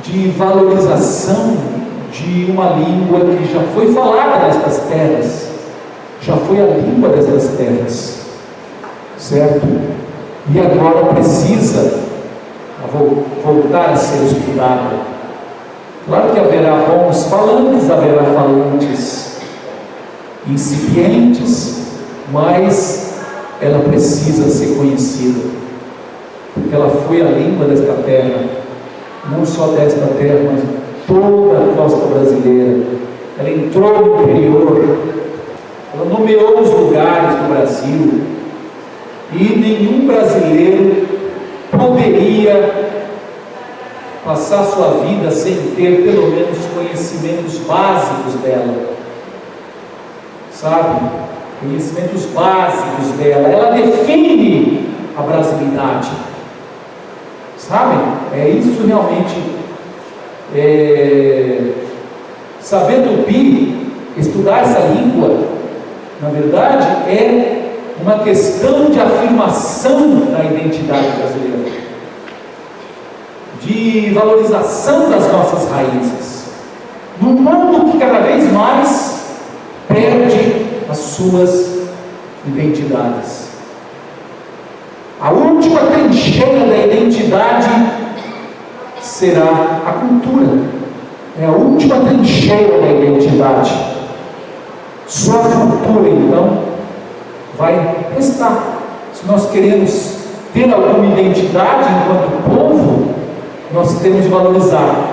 de valorização de uma língua que já foi falada nestas terras, já foi a língua destas terras, certo? E agora precisa voltar a ser estudada. Claro que haverá bons falantes, haverá falantes incipientes, mas ela precisa ser conhecida, porque ela foi a língua desta terra, não só desta terra, mas toda a costa brasileira. Ela entrou no interior, ela nomeou os lugares do Brasil, e nenhum brasileiro poderia passar sua vida sem ter pelo menos conhecimentos básicos dela, sabe? Conhecimentos básicos dela. Ela define a brasilidade, sabe? É isso realmente. Saber tupi, estudar essa língua, na verdade, é uma questão de afirmação da identidade brasileira, de valorização das nossas raízes, num mundo que cada vez mais perde as suas identidades. A última trincheira da identidade será a cultura. É a última trincheira da identidade. Só a cultura, então, vai restar. Se nós queremos ter alguma identidade enquanto povo, nós temos de valorizar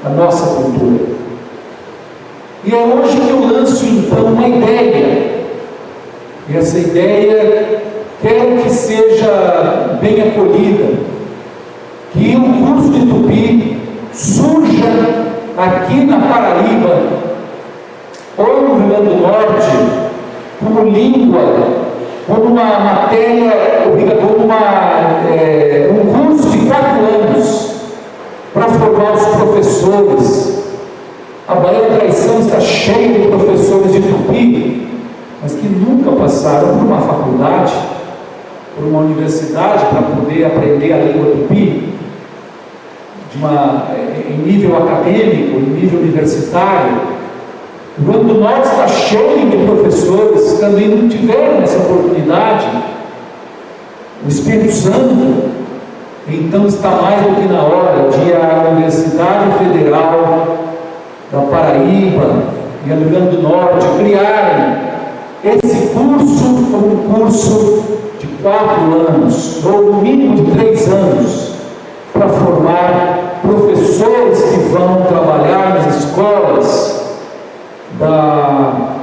a nossa cultura. E é hoje que eu lanço então uma ideia. E essa ideia quero que seja bem acolhida, que o curso de Tupi surja aqui na Paraíba ou no Rio Grande do Norte como língua, como uma matéria obrigatória, um curso de 4 anos para formar os professores. A Baiana Traição está cheia de professores de Tupi, mas que nunca passaram por uma faculdade, por uma universidade para poder aprender a língua Tupi em nível acadêmico, em nível universitário. O Rio Grande do Norte está cheio de professores que também não tiveram essa oportunidade. O Espírito Santo, então, está mais do que na hora de a Universidade Federal da Paraíba e a Rio Grande do Norte criarem esse curso como um curso de 4 anos, ou no mínimo de 3 anos, para formar professores que vão trabalhar nas escolas da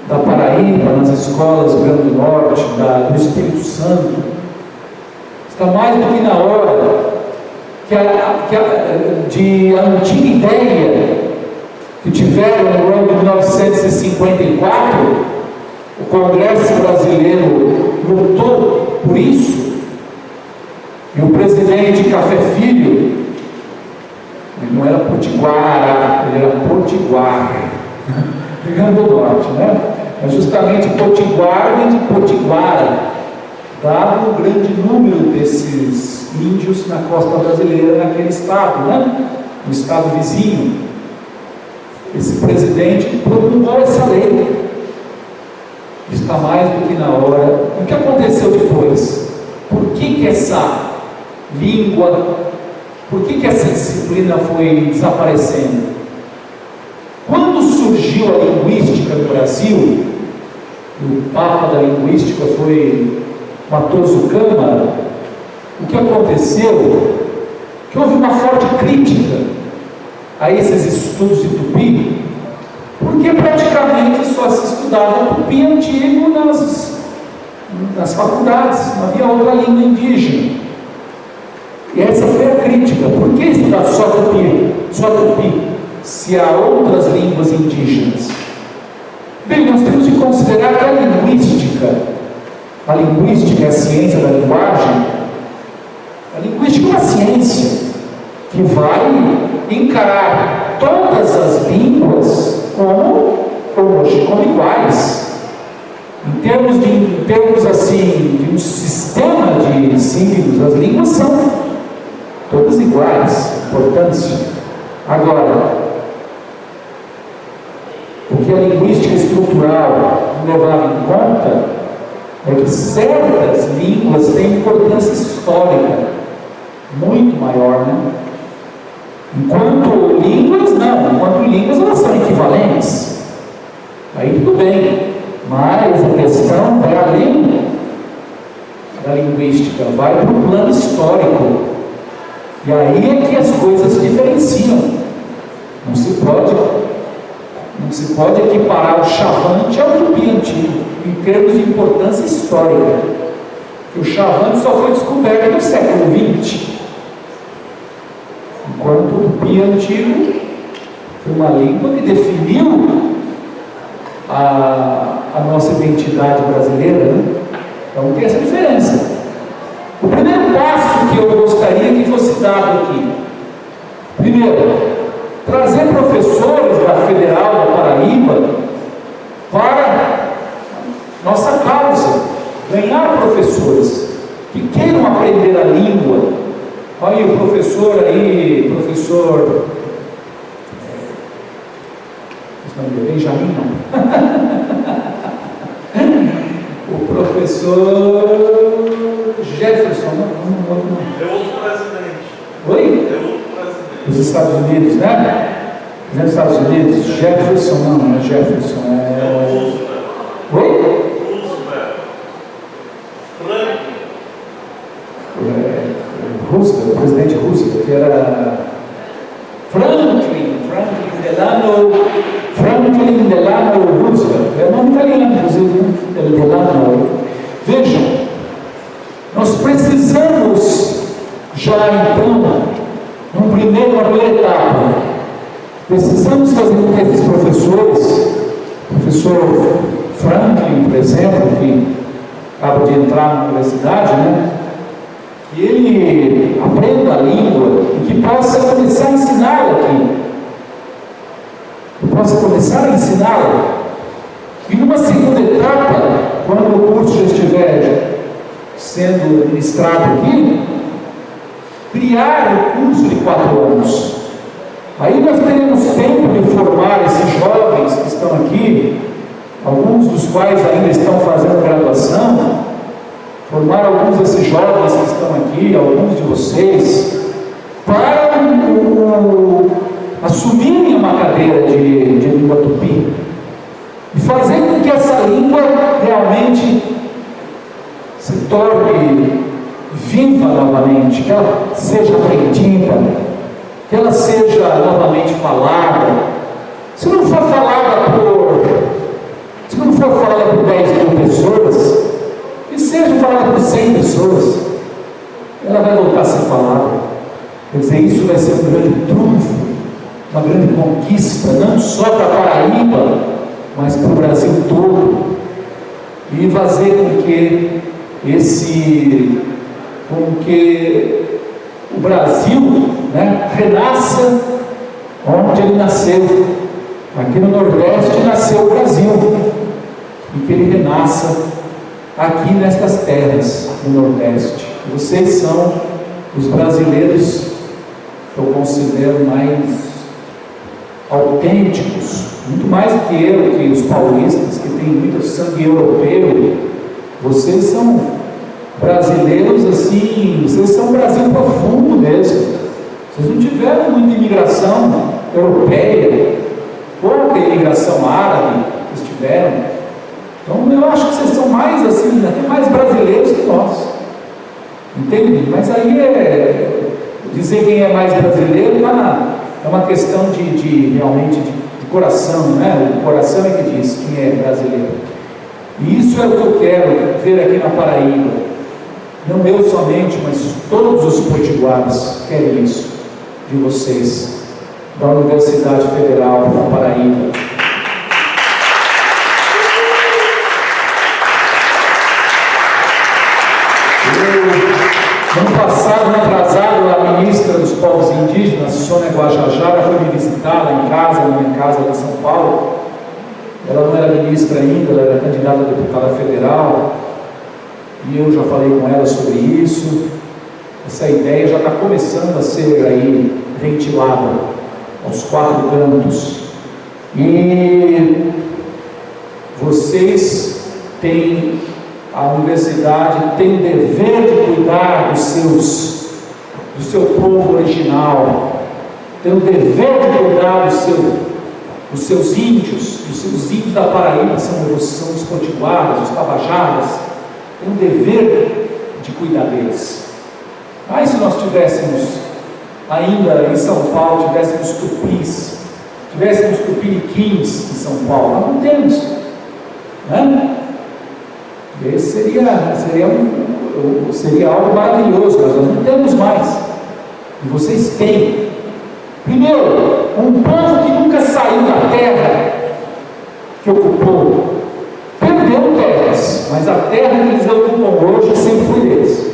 Paraíba, nas escolas do Rio Grande do Norte, do Espírito Santo. Está mais do que na hora que a antiga ideia que tiveram no ano de 1954, o Congresso Brasileiro lutou por isso, e o presidente Café Filho, ele não era potiguara, ele era potiguar, Rio Grande do Norte, né? Mas justamente potiguar vem de potiguara, dado o grande número desses índios na costa brasileira, naquele estado, né? No estado vizinho. Esse presidente promulgou essa lei. Está mais do que na hora. O que aconteceu depois? Por que essa língua, por que essa disciplina foi desaparecendo? Quando surgiu a linguística no Brasil, o Papa da linguística foi Matoso Câmara, o que aconteceu? Que houve uma forte crítica a esses estudos de tupi, porque praticamente só se estudava tupi antigo nas faculdades, não havia outra língua indígena. E essa foi a crítica. Por que estudar só tupi? Só tupi, se há outras línguas indígenas? Bem, nós temos de considerar que a linguística é a ciência da linguagem. A linguística é uma ciência que vai encarar todas as línguas como iguais. Em termos assim, de um sistema de símbolos, as línguas são todas iguais, importância. Agora, o que a linguística estrutural levava em conta é que certas línguas têm importância histórica muito maior, né? Enquanto línguas elas são equivalentes, aí tudo bem, mas a questão vai além da linguística, vai para o plano histórico, e aí é que as coisas se diferenciam. Não se pode equiparar o chavante ao tupi antigo, em termos de importância histórica, que o chavante só foi descoberto no século XX, enquanto o tupi antigo foi uma língua que definiu a nossa identidade brasileira, né? Então tem essa diferença. O primeiro passo que eu gostaria que fosse dado aqui, primeiro, trazer professores da Federal da Paraíba para nossa causa, ganhar professores que queiram aprender a língua. Olha aí o professor Benjamin, não. O professor Jefferson, não. É outro presidente. Oi? É outro presidente. Dos Estados Unidos, né? Dos Estados Unidos, Jefferson, não é Jefferson, é... Oi? Roosevelt, o presidente Roosevelt, que era Franklin Delano Roosevelt, é o nome italiano, inclusive, Delano. Vejam, nós precisamos já então, numa primeira etapa, precisamos fazer com que esses professores, o professor Franklin, por exemplo, que acaba de entrar na universidade, né? Que ele aprenda a língua e que possa começar a ensiná-la aqui. Que possa começar a ensiná-la. E numa segunda etapa, quando o curso já estiver sendo ministrado aqui, criar o curso de 4 anos. Aí nós teremos tempo de formar esses jovens que estão aqui, alguns dos quais ainda estão fazendo graduação, formar alguns desses jovens que estão aqui, alguns de vocês, para assumirem uma cadeira de língua tupi e fazer com que essa língua realmente se torne viva novamente, que ela seja aprendida, que ela seja novamente falada. Se não for falada por 10 mil pessoas, que seja falada por 100 pessoas, ela vai voltar a ser falada. Quer dizer, isso vai ser um grande trunfo, uma grande conquista, não só para a Paraíba, mas para o Brasil todo, e fazer com que o Brasil, né, renasça onde ele nasceu. Aqui no Nordeste nasceu o Brasil, e que ele renasça aqui nestas terras do Nordeste. Vocês são os brasileiros que eu considero mais autênticos, muito mais do que os paulistas, que têm muito sangue europeu. Vocês são brasileiros assim, vocês são Brasil profundo mesmo. Vocês não tiveram muita imigração europeia, pouca imigração árabe vocês tiveram. Então eu acho que vocês são mais assim, até mais brasileiros que nós. Entende? Mas aí dizer quem é mais brasileiro é uma questão realmente de coração, né? O coração é que diz quem é brasileiro. E isso é o que eu quero ver aqui na Paraíba. Não eu somente, mas todos os potiguares querem isso de vocês, da Universidade Federal da Paraíba. Ano passado, atrasado, a ministra dos povos indígenas, Sônia Guajajara, foi me visitar lá em casa, na minha casa lá em São Paulo. Ela não era ministra ainda, ela era candidata a deputada federal, e eu já falei com ela sobre isso. Essa ideia já está começando a ser aí ventilada aos 4 cantos. E vocês têm, a universidade tem o dever de cuidar do seu povo original, tem o dever de cuidar dos seus índios, da Paraíba, são os potiguaras, os tabajaras, tem o dever de cuidar deles. Mas se nós tivéssemos, ainda em São Paulo, tivéssemos tupis, tivéssemos tupiniquins em São Paulo, nós não temos, né? Esse seria algo maravilhoso, mas nós não temos mais. E vocês têm. Primeiro, um povo que nunca saiu da terra que ocupou, perdeu terras, mas a terra que eles ocupam hoje sempre foi deles.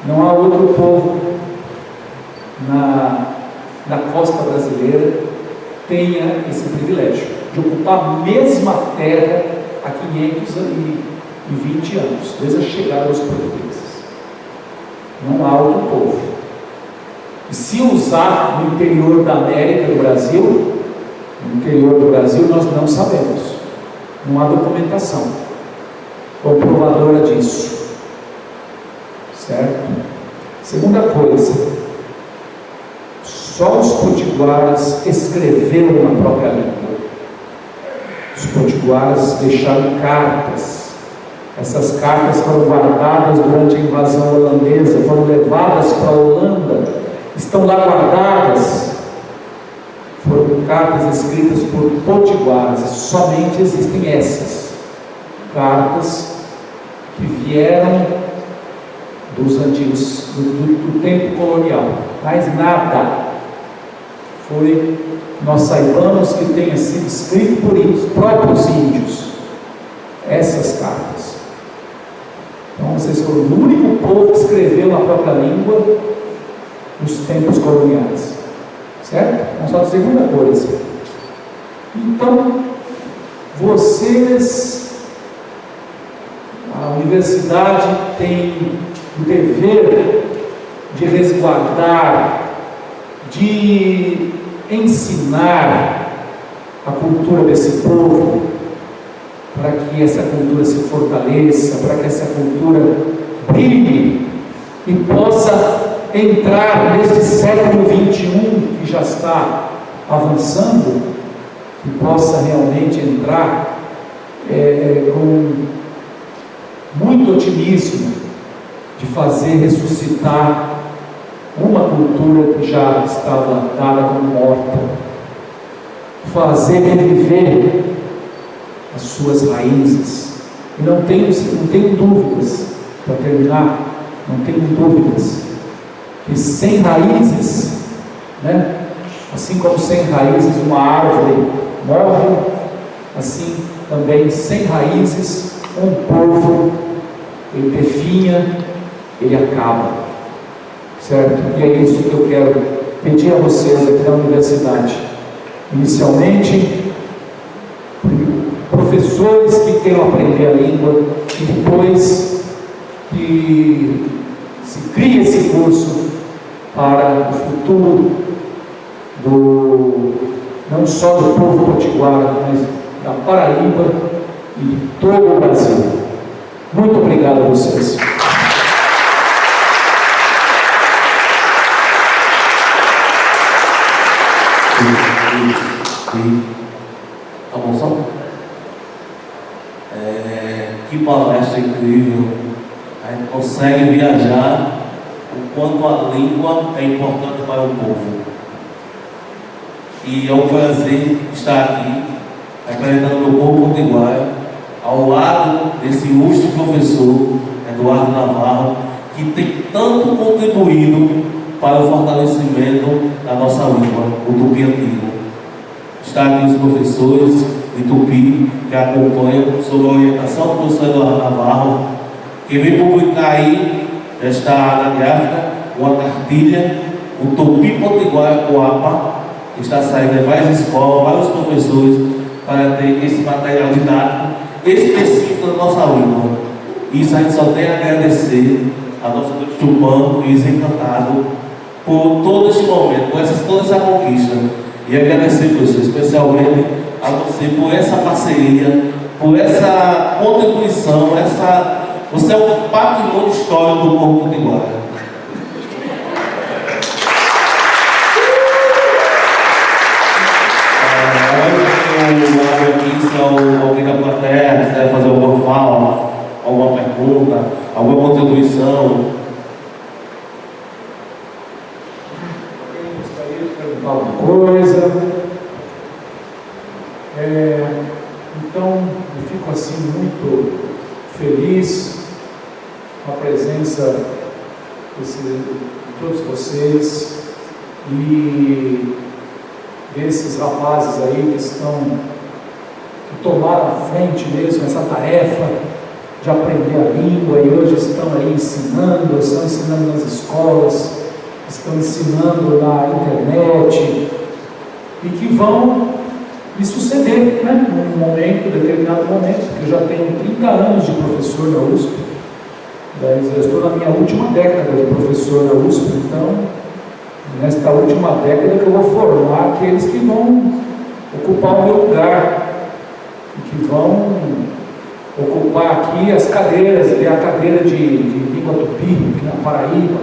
Não há outro povo na costa brasileira tenha esse privilégio de ocupar a mesma terra há 520 anos, desde a chegada dos portugueses. Não há outro povo. E se usar no interior da América do Brasil, no interior do Brasil nós não sabemos, não há documentação comprovadora disso, certo? Segunda coisa, só os potiguaras escreveram na própria língua. Os potiguaras deixaram cartas. Essas cartas foram guardadas durante a invasão holandesa, foram levadas para a Holanda, estão lá guardadas. Foram cartas escritas por potiguaras, somente existem essas cartas que vieram dos antigos, do tempo colonial, mais nada nós saibamos que tenha sido escrito por os próprios índios, essas cartas. Então vocês foram o único povo que escreveu na própria língua nos tempos coloniais, certo? Vamos falar da segunda coisa. Então a universidade tem o dever de resguardar, de ensinar a cultura desse povo, para que essa cultura se fortaleça, para que essa cultura brilhe e possa entrar neste século XXI que já está avançando, que possa realmente entrar muito otimismo de fazer ressuscitar uma cultura que já estava dada como morta, fazer reviver as suas raízes. E não tenho dúvidas, para terminar, não tenho dúvidas, que sem raízes, né? Assim como sem raízes uma árvore morre, assim também sem raízes um povo, ele definha, ele acaba, certo? E é isso que eu quero pedir a vocês aqui na universidade. Inicialmente, professores que queiram aprender a língua, e depois que se crie esse curso para o futuro não só do povo potiguara, mas da Paraíba e de todo o Brasil. Muito obrigado a vocês. Tá bom, só? Que palestra incrível. A gente consegue viajar o quanto a língua é importante para o povo. E é um prazer estar aqui apresentando o povo potiguara ao lado desse ilustre professor Eduardo Navarro, que tem tanto contribuído para o fortalecimento da nossa língua, o tupi antigo. Está aqui os professores de tupi que acompanham sob a orientação do professor Eduardo Navarro, que vem publicar aí, já está na gráfica, uma cartilha, o Tupi Potiguara Coapa, que está saindo em várias escolas, vários professores, para ter esse material didático específico da nossa língua. Isso a gente só tem a agradecer a nossa Tupã, Luiz Encantado, por todo este momento, por toda essa conquista. E agradecer, professor, especialmente a você por essa parceria, por essa contribuição, você é um patrimônio histórico do povo potiguara. Se alguém da plateia quiser fazer alguma fala, alguma pergunta, alguma contribuição. Alguém gostaria de perguntar alguma coisa? Então, eu fico assim muito feliz com a presença de todos vocês e desses rapazes aí que tomaram à frente mesmo essa tarefa de aprender a língua e hoje estão aí ensinando, estão ensinando nas escolas, estão ensinando na internet e que vão me suceder, né? Num determinado momento, porque eu já tenho 30 anos de professor na USP, eu estou na minha última década de professor na USP, então nesta última década que eu vou formar aqueles que vão ocupar o meu lugar, que vão ocupar aqui as cadeiras, a cadeira de língua tupi, aqui na Paraíba.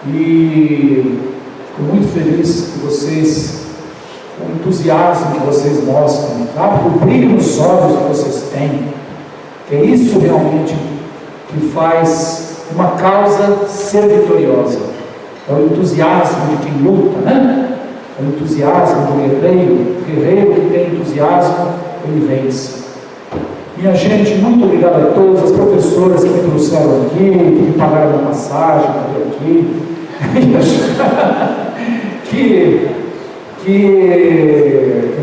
E fico muito feliz que vocês, com o entusiasmo que vocês mostram, sabe? O brilho nos olhos que vocês têm, que é isso realmente que faz uma causa ser vitoriosa. É o entusiasmo de quem luta, né? É o entusiasmo do guerreiro que tem entusiasmo, ele vence. Minha gente, muito obrigado a todas as professoras que me trouxeram aqui, que me pagaram uma passagem para vir aqui, que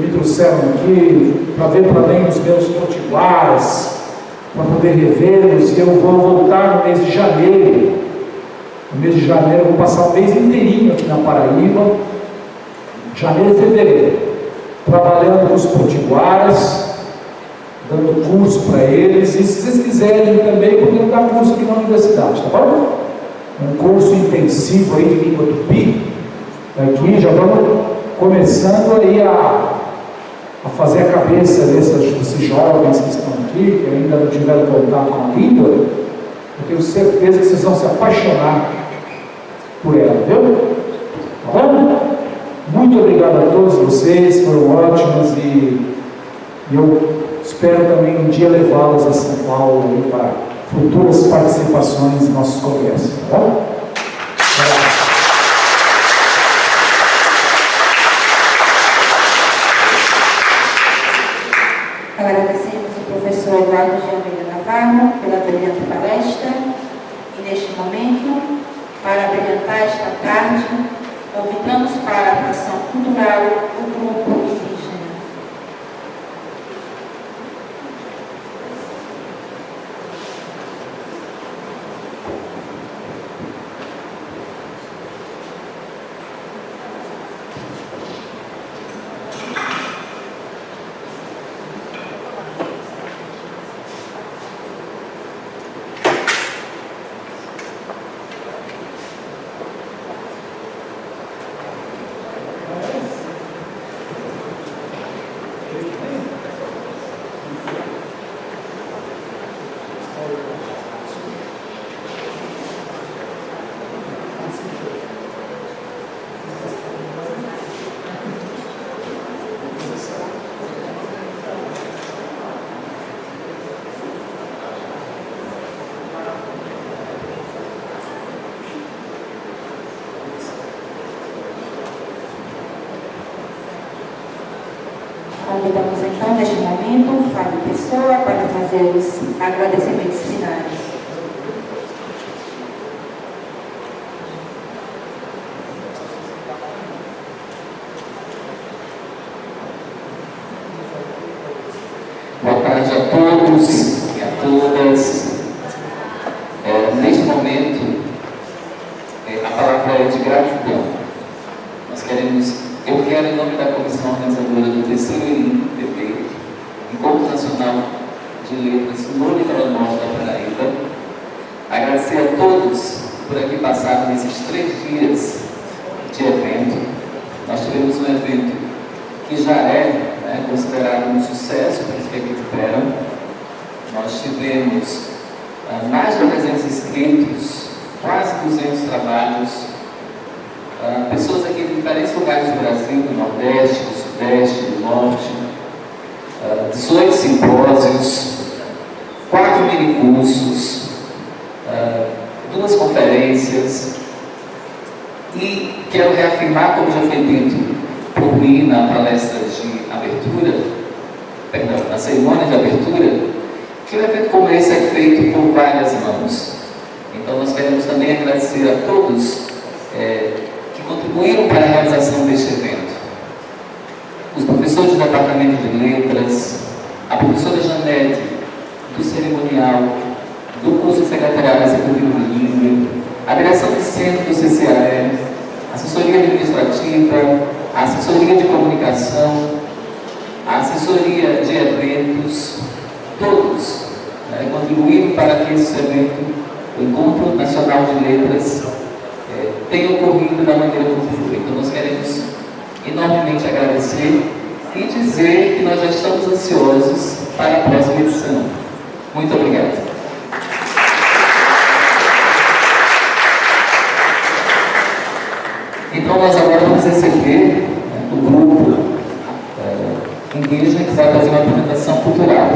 me trouxeram aqui para ver também os meus potiguaras, para poder revê-los. Eu vou voltar no mês de janeiro. No mês de janeiro eu vou passar o mês inteirinho aqui na Paraíba, janeiro e fevereiro, trabalhando com os potiguaras, dando curso para eles, e se vocês quiserem também, podem dar curso aqui na universidade, tá bom? Um curso intensivo aí de língua tupi, aqui já vamos começando aí a fazer a cabeça desses jovens que estão aqui, que ainda não tiveram contato com a língua. Eu tenho certeza que vocês vão se apaixonar por ela, viu? Tá bom? Muito obrigado a todos vocês, foram ótimos e eu espero também um dia levá-las a São Paulo para futuras participações em nossos congressos, tá bom? Agradecemos o professor Eduardo de Almeida Navarro pela brilhante palestra e, neste momento, para brilhantar esta tarde, convidamos para a atração cultural o grupo indígena. Convidamos então, neste momento, Fábio Pessoa para fazer os agradecimentos finais. Boa tarde a todos e a todas. Neste momento, a palavra é de gratidão. Eu quero, em nome da Comissão Organizadora do terceiro INPP, Encontro Nacional de Letras no Litoral Norte da Paraíba, agradecer a todos por aqui passarem nesses 3 dias de evento. Nós tivemos um evento que já é considerado um sucesso para os que aqui tiveram. Nós tivemos mais de 300 inscritos, quase 200 trabalhos, pessoas aqui de diferentes lugares do Brasil, do Nordeste, do Sudeste, do Norte, 18 simpósios, 4 minicursos, 2 conferências, e quero reafirmar, como já foi dito por mim na palestra de abertura, na cerimônia de abertura, que um evento como esse é feito por várias mãos. Então nós queremos também agradecer a todos que contribuíram para a realização deste evento. Os professores do Departamento de Letras, a professora Janete, do Cerimonial, do curso de Secretariado Executivo Bilíngue, a direção de centro do CCAE, a assessoria administrativa, a assessoria de comunicação, a assessoria de eventos, todos contribuíram para que esse evento, o Encontro Nacional de Letras, tenha ocorrido da maneira como foi. Então nós queremos enormemente agradecer e dizer que nós já estamos ansiosos para a próxima edição. Muito obrigado. Então nós agora vamos receber o grupo indígena que vai fazer uma apresentação cultural.